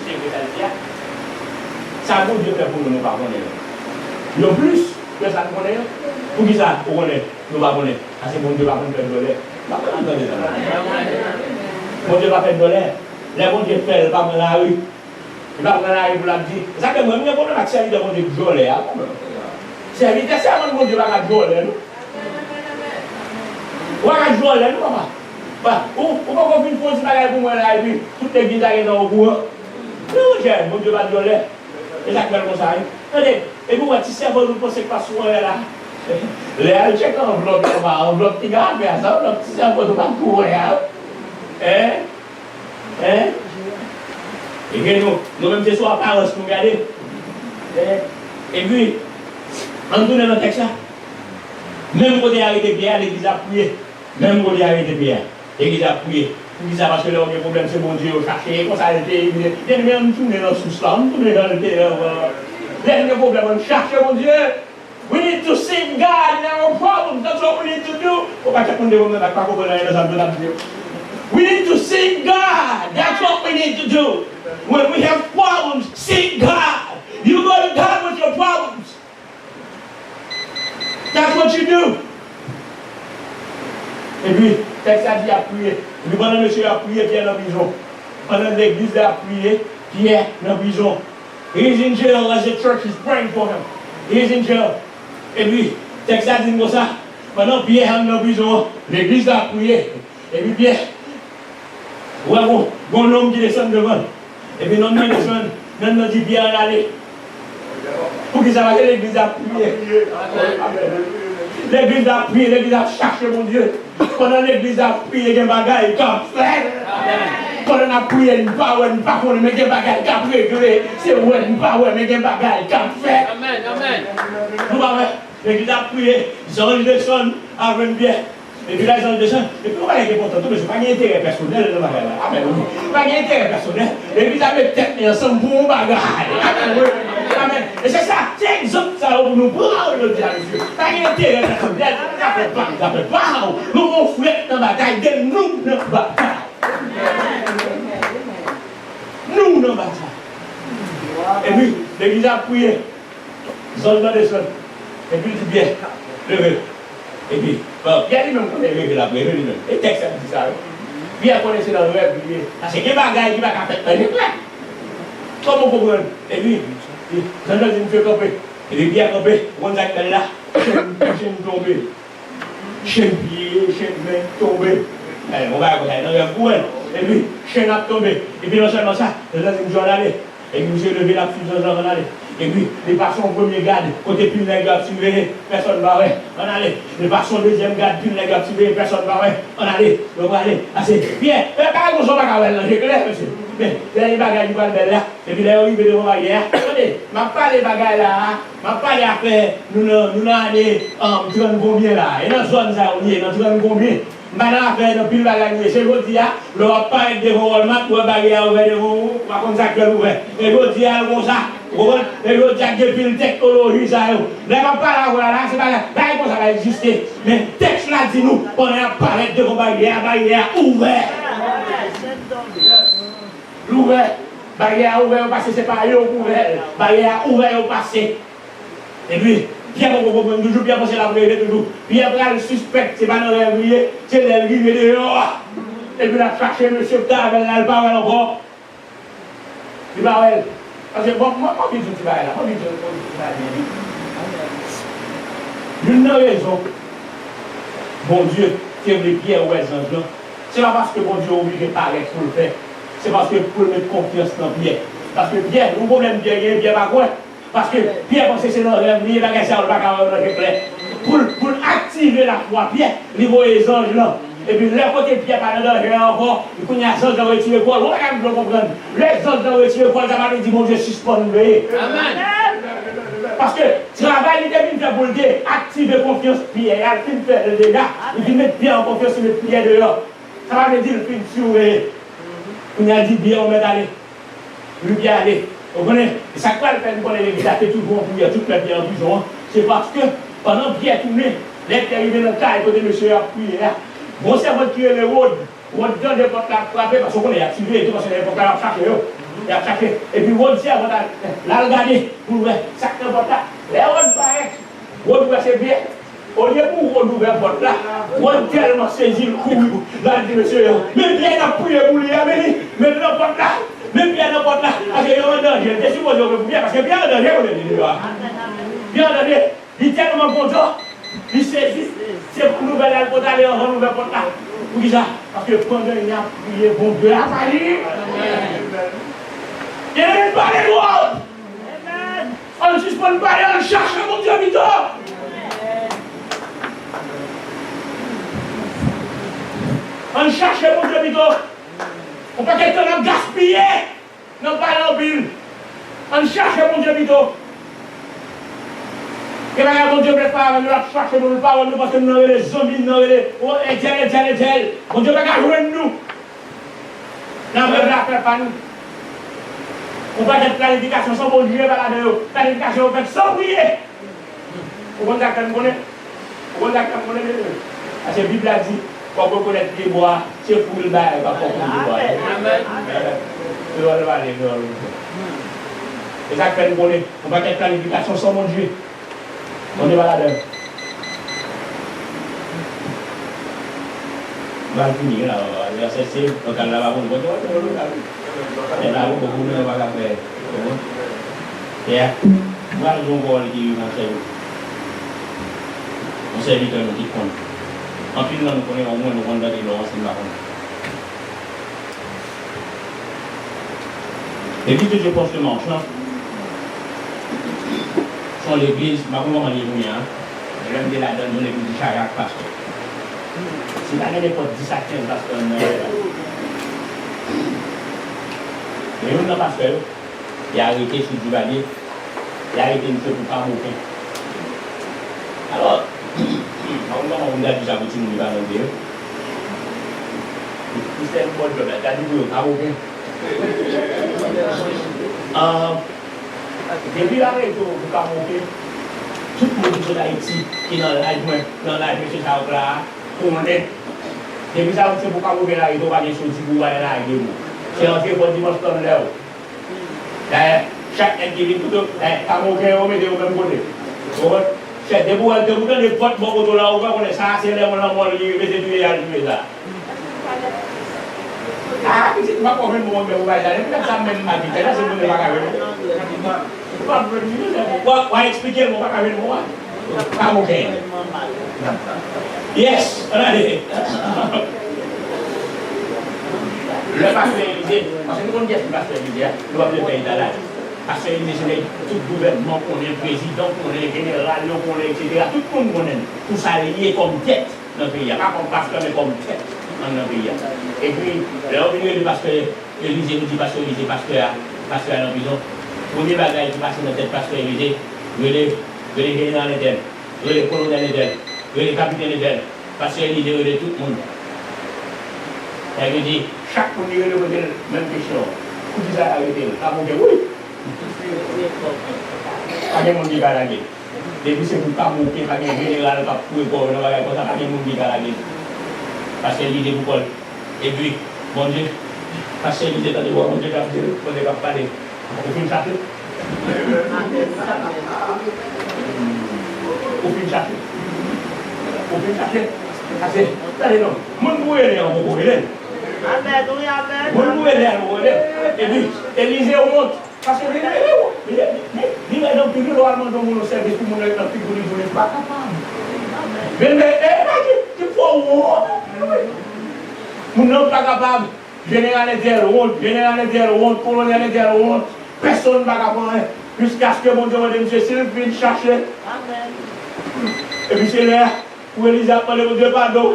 c'est que ça dit, ça bon Dieu fait pour nous, nous pas connaître. Le plus que ça nous connaît, pour qui ça, pour connaître, nous pas connaître. Parce que bon Dieu va faire de lait. Bon Dieu va faire de lait. Les bon Dieu fait, il va dans la rue. Il va dans la rue pour la dire. C'est ça que moi, je connais l'accès à l'idée de bon Dieu de jouer. C'est l'évité, c'est avant bon Dieu va jouer. Ou va jouer, nous, papa. Ou pas qu'on finisse faire pour moi là et puis toutes les guises arrivent dans le courant. Non, j'aime, mon Dieu va dire là. Et ça fait comme ça. Attendez, et vous, si c'est vous pensez que pas souvent là. Là, check enveloppe qui garde, mais ça, enveloppe, si c'est vous pas courir. Et puis nous-mêmes, ce soir, par nous regarder. Et puis, on tourne dans le texte là. Même quand on est arrêté bien, l'église a prié. Même quand on est arrêté bien. L'église a prié. L'église a parce que là, on a un problème, c'est mon Dieu, chercher, comme ça, il y a même tourner dans le sous-sol, tourner dans le terrain. Il y a un problème, on cherche mon Dieu. We need to seek God in our problems. That's what we need to do. We need to seek God. That's what we need to do. When we have problems, seek God. You go to God with your problems. That's what you do. Et puis, texte a dit à prier. Et puis, pendant monsieur a prié, Pierre dans la prison. Pendant l'église a prié, Pierre dans la prison. He's in jail as the church is praying for him. He's in jail. Et puis, texte a dit comme ça. Pendant Pierre est dans la prison, l'église a prié. Et puis, Pierre, ouais, bon homme qui descend devant. Et puis, l'homme qui descend, l'homme dit Pierre en aller. Pour qu'il s'arrête, l'église a prié. L'église a prié, l'église a cherché mon Dieu. Pendant l'église a prié, il y a des bagailles qui ont fait. Pendant on a prié, il n'y a pas de mais il y a des bagailles qui ont réglé. C'est ouais, il n'y a pas mais il y a des bagailles qui ont fait. Amen, amen. Nous avons l'église a prié, ils ont descendu avec bien. Et puis là, ils ont descendu. Et puis on va être content, mais ce n'est pas un intérêt personnel. Amen. Pas un intérêt personnel. L'église a mis tête ensemble pour un bagaille. Amen. Et c'est ça, c'est exemple ça pour nous prendre le diable. Pas un intérêt personnel. Ça fait pas. Nous avons fait dans la bataille de nous dans la bataille. Nous dans la bataille. Et puis, l'église a prié. Ils ont descendu. Et puis, il dit bien, levez. Et puis, il y a lui-même qui a levé la prière, lui-même. Et le texte a dit ça. Puis, il a connaissé dans le rêve, parce que il y a des bagailles qui ne vont pas faire. Comment vous comprenez? Et puis, j'en ai dit, je vais camper. Et puis, bien camper, on a dit là, chaîne tombée. Chaîne pied, chaîne main tombée. On va aller dans le courant. Et puis, chaîne a tombé. Et puis, non seulement ça, j'en ai dit, je vais aller. Et puis, je vais lever la fusion, j'en vais aller. Et puis, les passants au premier garde, côté plus les gars surveillés, personne ne va aller. On allait. Les passants au deuxième garde, plus les gars surveillés, personne ne va aller. On allait. On va aller. Assez. Bien. Mais pas qu'on soit pas capable là, j'ai clair, monsieur. Mais, il y a des bagages qui vont être là. Et puis, là, on arrive devant la guerre. Attendez, je ne parle pas des bagages là. Je ne parle pas des affaires. Nous avons des 30 combien là. Et dans la zone, ça, on y est, dans 30 combien. Maintenant, affaire de pile bagages, c'est vous dire, le va pas être devant le mat, ou un bagage ouvert devant vous, ou pas comme ça que l'ouvert. Et vous dire, comme ça. Et vous dire que depuis la technologie, ça y est. Ne va pas la voir là, c'est pas là. Là, ça va exister. Mais le texte là dit nous, on est à parler de vos barrières ouvertes. L'ouvert. Barrière ouverte au passé, c'est pas eux ouvert. Barrière ouverte au passé. Et puis, Pierre, on comprend toujours, Pierre pense la vérité toujours. Pierre prend le suspect, c'est pas dans l'évrier, c'est l'évrier dehors. Et puis, il a cherché M. Tavel, là, il parle encore. Il parle. Parce que moi, je dis que tu vas là. Moi, je dis que tu vas là. L'une des raisons, bon Dieu, qui aime les pierres ou les anges là, c'est pas parce que bon Dieu a obligé de paraître pour le faire. C'est parce que pour mettre confiance dans Pierre. Parce que Pierre, le problème Pierre, Pierre va quoi? Parce que Pierre pense que c'est dans le rêve, il va gagner ça, il va gagner clair. Pour activer la foi, Pierre, il voit les anges là. Et puis, le côté Pierre par là, il y a encore, il y a des anges dans le retiré quoi. On va quand même comprendre. Les anges dans le retiré quoi, ça va nous dire, bon Dieu, suspend nous. Amen. Parce que le travail, il est venu pour le dire, activer confiance Pierre, il vient faire le dégât, il vient mettre Pierre en confiance sur le Pierre dehors. Ça va me dire, il vient surveiller. On a dit bien, on va aller. Lui bien aller. Vous comprenez? Et ça quoi le fait qu'on ait l'église, tout le monde, toute la vie en prison. C'est parce que Pendant Pierre tournait, les qui arrivaient dans le cas, côté monsieur a prié. Bon, c'est votre qui est le road. On donne des portes à frapper parce qu'on est activé et tout, parce que les portes à chercher. Il a cherché. Et puis, on dit à votre là, regardez, pour voir, ça ne porte là. Les road paraît. Road ouvert, c'est bien. Au lieu pour road ouvert porte là, on tellement saisi le coup. Là, il dit, monsieur, même Pierre a prié pour lui amener, même dans la porte là. Même Pierre dans la porte là. Parce qu'il y a un danger. Je suis supposé que vous bien, parce que Pierre a un danger, vous le dites. Pierre a un danger. Il est tellement content. Il saisit. C'est pour nous aller pour aller en nouvelle porte là. Pour qui ça? Parce que pendant il a prié, bon Dieu a failli. Il n'est pas les droits. On ne suspend pas, on cherche mon Dieu vite. On cherche mon Dieu vite. On ne peut pas quelqu'un gaspiller. Non pas en pile. On cherche mon Dieu vite. Et là, mon Dieu, ne pas chercher nos paroles parce que nous avons les zombies, nous avons les tel. Mon Dieu, ne va pas jouer nous. Nous avons la pas nous. On va faire planification sans bon Dieu, planification faite sans prier. Vous comprenez ce que nous connaissons? Vous comprenez ce que nous connaissons? Parce que la Bible a dit, quand vous connaissez les bois, c'est pour le bail, pas pour le bois. Amen. C'est ça que nous connaissons. On va faire planification sans bon Dieu. On est malade. On va finir là, on va cesser, on va là-bas, on va et là, on va faire. Et moi, je vais voir qui est mon serviteur nous dit compte. En plus, nous connaissons au moins nous compte dans les lois, c'est là. Et puis, je pense que manche, non? Dans l'église, je ne sais pas comment on dit, je vais me dire là-dedans, je vais me dire chaque pasteur. Si tu as des potes 10 à 15 pasteurs, mais un pasteur, il a arrêté sur du valier, il a arrêté une chose pour ne pas mourir. Alors, on a déjà petit monde qui va nous dire, c'est un bon job, il a dit que vous pas mourir. Depuis l'arrêt pour monter, tout le monde de Haïti qui est dans l'âge de M. Chaoukla, pour monter. Depuis ça, c'est pour monter l'arrêt, on va aller sortir pour aller l'arrêt. C'est entré pour dimanche dans l'heure. Chaque individu, à monter, on met au même côté. C'est des bouts de les potes, beaucoup de là, on va ça, c'est là, on a mort, il va se tuer à lui là. Ah, c'est pas pour même on va aller, mais ça même ma vie, là, c'est pour les bagages. Why expliquer mon bagage moi? Pas mon cœur. Yes, regardez. Le pasteur Élysée, parce que nous connaissons le pasteur Élysée, nous avons le pays d'Allah. Parce que c'est tout gouvernement, qu'on est président, qu'on est général, qu'on est etc. Tout le monde connaît. Tout ça lié comme tête dans le pays. Pas comme pasteur, mais comme tête dans le pays. Et puis, là, on vient du pasteur Élysée, nous dit pasteur Élysée, pasteur à la prison. Premier bagage qui passe dans la tête pasteur Élysée, les généraux d'Éden, les colonels d'Éden, les capitaines d'Éden, pasteur Élysée, tout le monde. Elle veut dire, chaque monde qui pose la même question. Vous dites ça arrêtez, ah mon Dieu, oui. Pas de monde qui va la guerre. Depuis c'est pour pas monter, pas de général, pas pour le pas de monde qui va la guerre. Parce que l'idée vous parle. Et puis, mon Dieu, parce que l'idée de voir mon Dieu, on ne va pas parler. Au fin de chaque. Au fin de chaque. Au fin de chaque. Parce que, allez non, mon boué est en boué. Amen, oui, amen. Mon boué est en boué. Et puis, Élysée monte. Parce que il va donc plus loin dans mon service pour mon état puis vous ne pas capable. Mais tu faut mon n'est pas capable. Général est honte, colonel est honte. Personne ne va capable jusqu'à ce que mon Dieu me dise monsieur s'il vient chercher. Amen. Et puis c'est là où Élise a parlé au Dieu pardon.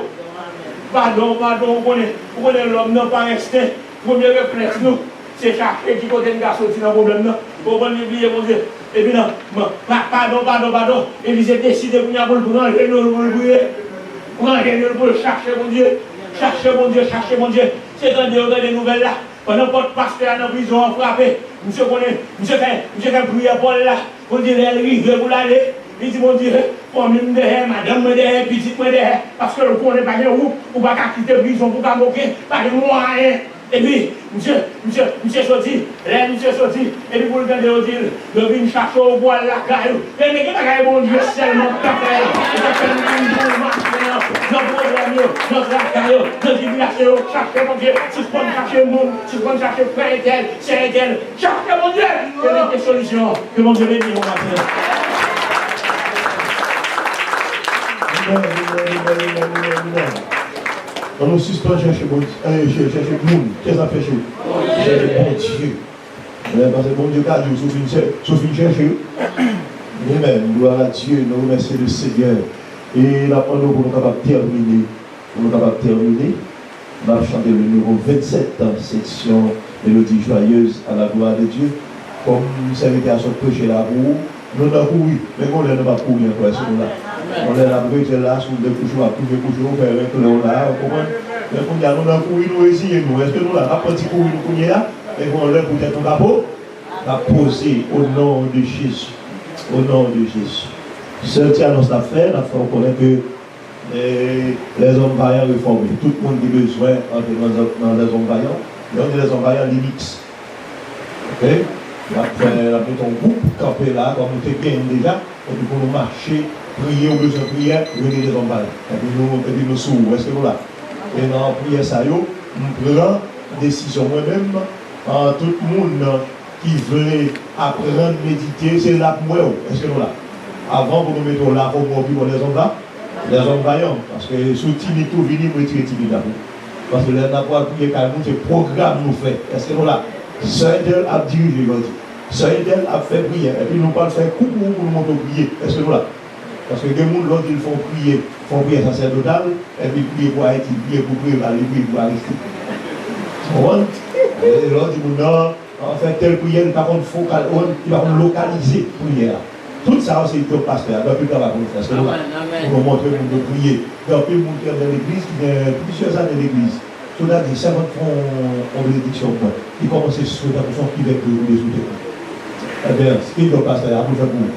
Pardon, vous connaissez l'homme non pas instinct. Premier réflexe nous. C'est chercher qui côté de garçon qui n'a pas de problème. Pour ne pas oublier, mon Dieu. Et puis non, pardon. Élise a décidé pour nous ranger pour le chercher, mon Dieu. Chercher, mon Dieu. C'est dans des nouvelles là. Pendant que le pasteur dans la prison a frappé, monsieur fait prière pour là. Pour dire, elle arrive pour l'aller. il dit, mon Dieu, famille derrière, madame derrière, petite derrière, parce que le coup n'est pas de route, ou pas quitter prison pour pas moquer, pas de moyen. Et puis, monsieur sorti, monsieur sorti, et puis pour le temps de dire, le vin chercher au bois la caillou. Mais qui va gagner mon Dieu seulement café, et ça fait une bonne marche, notre programme, notre caillou, notre tribulation, chercher mon Dieu, si je peux chercher mon, si je peux chercher frère et tel, c'est tel, chercher mon Dieu, il y a des solutions, que mon Dieu bénisse mon matin. On nous suspend chercher bon chercher monde. Qu'est-ce que ça fait chez vous? Chercher bon Dieu. Parce que bon Dieu, car Dieu, sauf une chercher. Amen. Gloire à Dieu. Nous remercions le Seigneur. Et là, pour nous capables de terminer. Pour nous capables de terminer. On va chanter le numéro 27, section Mélodie joyeuse à la gloire de Dieu. Comme vous savez qu'il y a son prêcher la roue. Nous avons couru, mais on ne va pas courir encore, ce là. On est là, là, sous le coucher, on va faire avec le là, on comprend. Mais on dit, nous avons couru, nous essayons, nous. Est-ce que nous avons pas petit courir, nous courir là, et on lève peut-être un capot, va poser au nom de Jésus. Au nom de Jésus. Seul qui annonce l'affaire, on connaît que les hommes vaillants réformés. Tout le monde a besoin dans les hommes vaillants. Et on dit les hommes vaillants, les mix. Ok? Après, ton groupe, camper là, comme nous t'es déjà, et puis pour nous marcher, prier, au besoin de prière, venir les hommes vaillants. Et puis nous sourds, est-ce que nous là? Et dans la prière, ça y est, nous prenons décision moi-même, tout le monde qui veut apprendre à méditer, c'est là pour moi, est-ce que nous là? Avant, pour nous mettre là, pour les hommes là, les hommes vaillants, parce que sous timide, tout venir, nous retirer timide là. Parce que les gens qui prier, c'est programme nous fait, est-ce que nous là? Seul a dirigé, seul a fait prier, et puis nous pas faire coucou pour nous montrer prier, est-ce que nous là? Parce que les gens, l'autre, ils font prier sacerdotale, et puis prier pour Haïti, prier pour prier pour Aristide. Et l'autre dit, non, en fait, telle prière, il va localiser prière. Tout ça, c'est le pasteur, donc il va faire ça. Pour montrer que nous prier. Donc, il montre dans l'église, qui a plusieurs années d'église. Tout là, des 50 francs en bénédiction. Il commence à se faire son qui va les outils. Eh bien, ce qui doit passer à vous faire pour.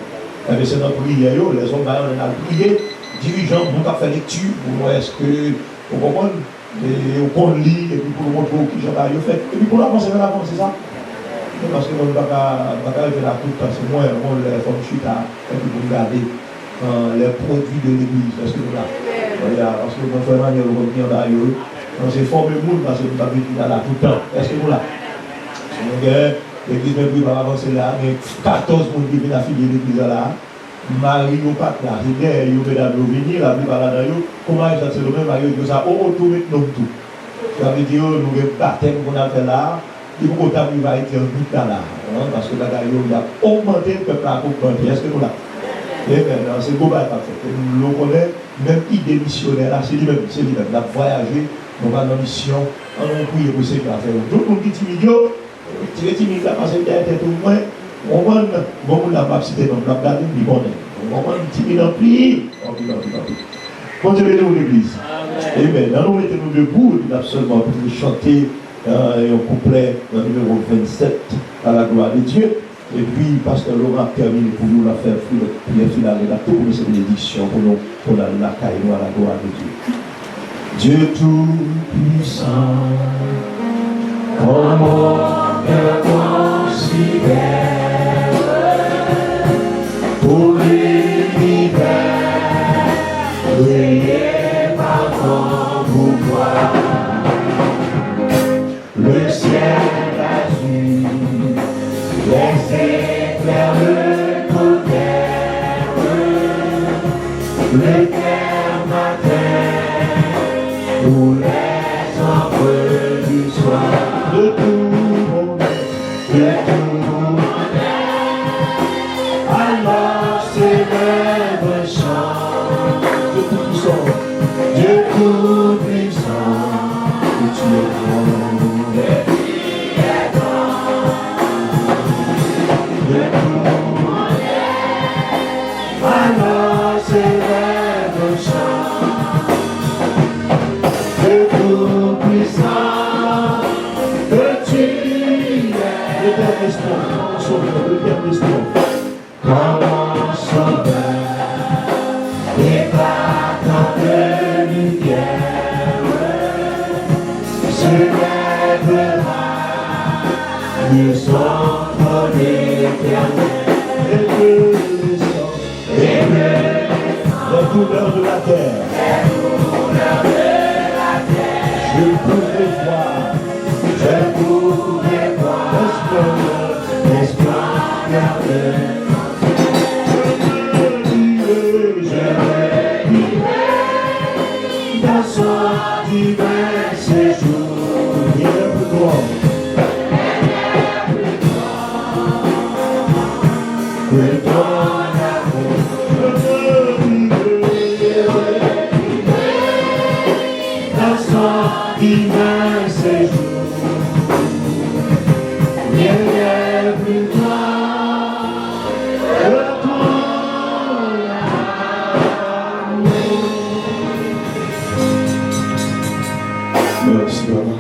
Eh bien, c'est notre prière, les hommes, on a prié, dirigeants, on a fait lecture, pour est-ce que, vous comprenez, on lit, et puis pour le montrer qui j'en ai fait. Et puis pour l'avancer dans l'avant, c'est ça? Parce que on ne va pas faire la toute, parce que moi, on les fonds chute et puis pour regarder les produits de l'église. Est-ce que nous là? Parce que mon frère, il y a le revenu d'ailleurs. On s'est formé le monde parce que nous avons vécu là tout le temps. Est-ce que nous là? L'église même va avancer là, mais 14 personnes qui viennent affilier l'église là. Marie au pas là, c'est bien, il y a venir, la Bible là dedans. Comment est-ce que c'est le même Marie que ça? Oh, tout maintenant tout. Ça veut dire nous avons baptême qu'on a fait là. Il faut qu'on va être un but là, parce que là, il a augmenté le peuple à augmenter. Est-ce que nous là? Et maintenant, c'est beau, pas fait. Nous connaissons, même idée missionnaire là, c'est lui-même, il a voyagé. Nous allons en mission, on a prié pour ce qu'il a fait. Tout le monde qui est timide, là, parce qu'il y a tout le monde, on va bon, la map cité, donc la garde, il est bon. On va timide en pli. Continuez-nous l'église. Amen. Nous mettons-nous debout, nous absolument pour chanter un couplet dans le numéro 27 à la gloire de Dieu. Et puis, Pasteur Laurent termine pour nous la faire prière finale et la pour nous cette bénédiction pour nous, pour la caille à la gloire de Dieu. Dieu tout-puissant, comment te considère pour l'univers, créé par ton pouvoir, le ciel azur, les éclairs le tonnerre, le clair matin, tous les ombres du soir, de tout monde, alors s'élève un chant, de tout puissant, Dieu tout puissant, que tu es grand, et qui est grand, de tout monde, alors s'élève un chant. Tout puissant, que tu es, l'éternel espoir, le Père d'espoir, comme sauveur, et que les sangs, et que les douleurs de la terre, je pourrais voir, l'esclavage. Dans son divin séjour, il est plus grand. Que ton amour, dans son divin séjour, il est plus grand que ton amour. Merci, Papa.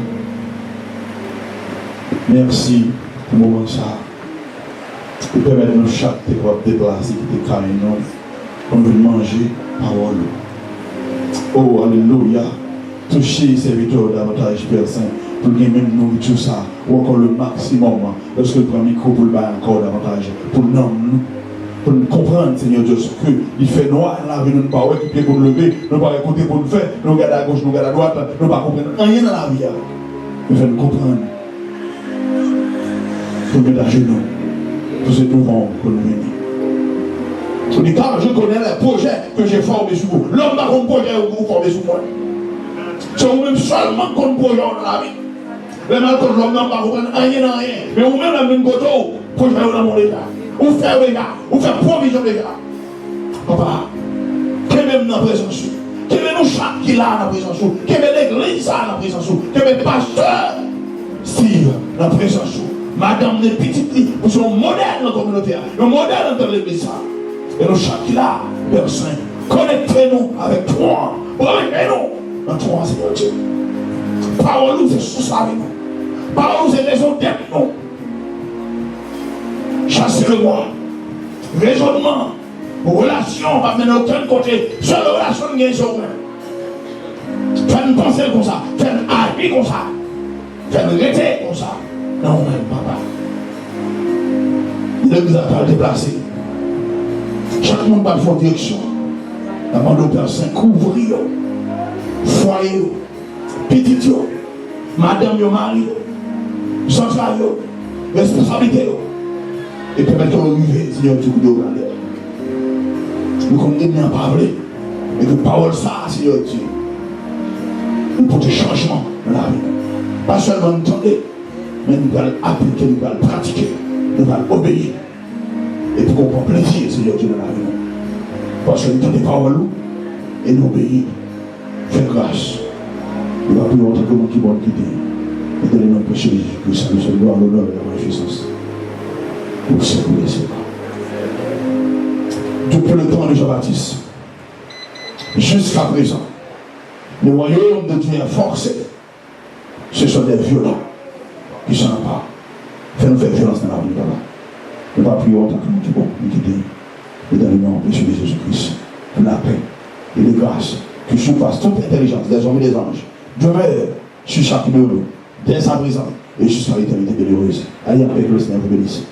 Merci pour le moment ça. Et permettre-nous chaque de déplacer, de carrer nous, pour nous manger parole. Oh, alléluia. Toucher les serviteurs davantage, Père Saint, pour gagner même nourriture ça, ou encore le maximum, lorsque le premier micro pour le bas encore davantage, pour nous. Pour nous comprendre, Seigneur Dieu, ce qu'il fait noir, la vie, nous ne pouvons pas écouter pour nous lever, nous ne pouvons pas écouter pour nous faire, nous regarder à gauche, nous regarder à droite, nous ne pouvons pas comprendre rien dans la vie. Nous faisons comprendre. Pour nous mettre à genoux, pour ce mouvement que nous venons. On dit, car je connais les projets que j'ai formés sur vous. L'homme n'a pas un projet que vous formez sur moi. C'est vous-même seulement qu'on projet dans la vie. Les mal que l'homme n'a pas comprendre rien dans rien. Mais vous-même, la même côté, projet dans mon état. Ou faire les gars, ou faire provision les gars. Papa, que même dans la présence, que même nous chaque qui là dans la présence, que même l'église dans la présence, que même pasteur, Steve dans la présence, madame des petites filles, nous sommes modèles dans la communauté, nous modèles dans l'église. Et nous chaque qui là, Père Saint, connectez-nous avec toi, remettez-nous dans toi, Seigneur Dieu. Parole nous c'est sous ça avec nous. Parole nous c'est raison d'être nous. Chasser le moi. Raisonnement. Relation, pas mener aucun côté. Seule relation qui est sur moi. Faire une pensée comme ça. Faire une habit comme ça. Faire une rété comme ça. Non, même papa. Il nous a pas déplacé. Chaque monde va faire direction. La demande au Père Saint, couvrir. Foyer. Petit, madame, mari. Central, responsabilité. Et permettons de arriver, Seigneur, du coup de grandeur. Nous comme ennemi à parler. Et que parole ça, Seigneur Dieu. Nous porter changement dans la vie. Pas seulement entendre, mais nous allons appliquer, nous allons pratiquer, nous allons obéir. Et pour qu'on prenne plaisir, Seigneur Dieu, dans la vie. Parce que nous entendons des paroles et nous obéir. Faire grâce. Nous allons prier en tant que monde qui va nous quitter. Et donner notre péché de Jésus-Christ. Nous sommes gloire, l'honneur et la magnificence. Pour ce que vous laissez pas. Depuis le temps de Jean-Baptiste, jusqu'à présent, le royaume de Dieu est forcé. Ce sont des violents qui s'en emparent. Fais-nous faire violence dans la vie là-bas. Nous ne pas prier en tant que nous qui bon, nous qui dit, et dans le nom de Jésus-Christ, pour la paix et les grâces qui surpassent toute intelligence des hommes et des anges, demeure sur chacun de nous, dès sa présence et jusqu'à l'éternité bienheureuse. Allez avec le Seigneur vous bénisse.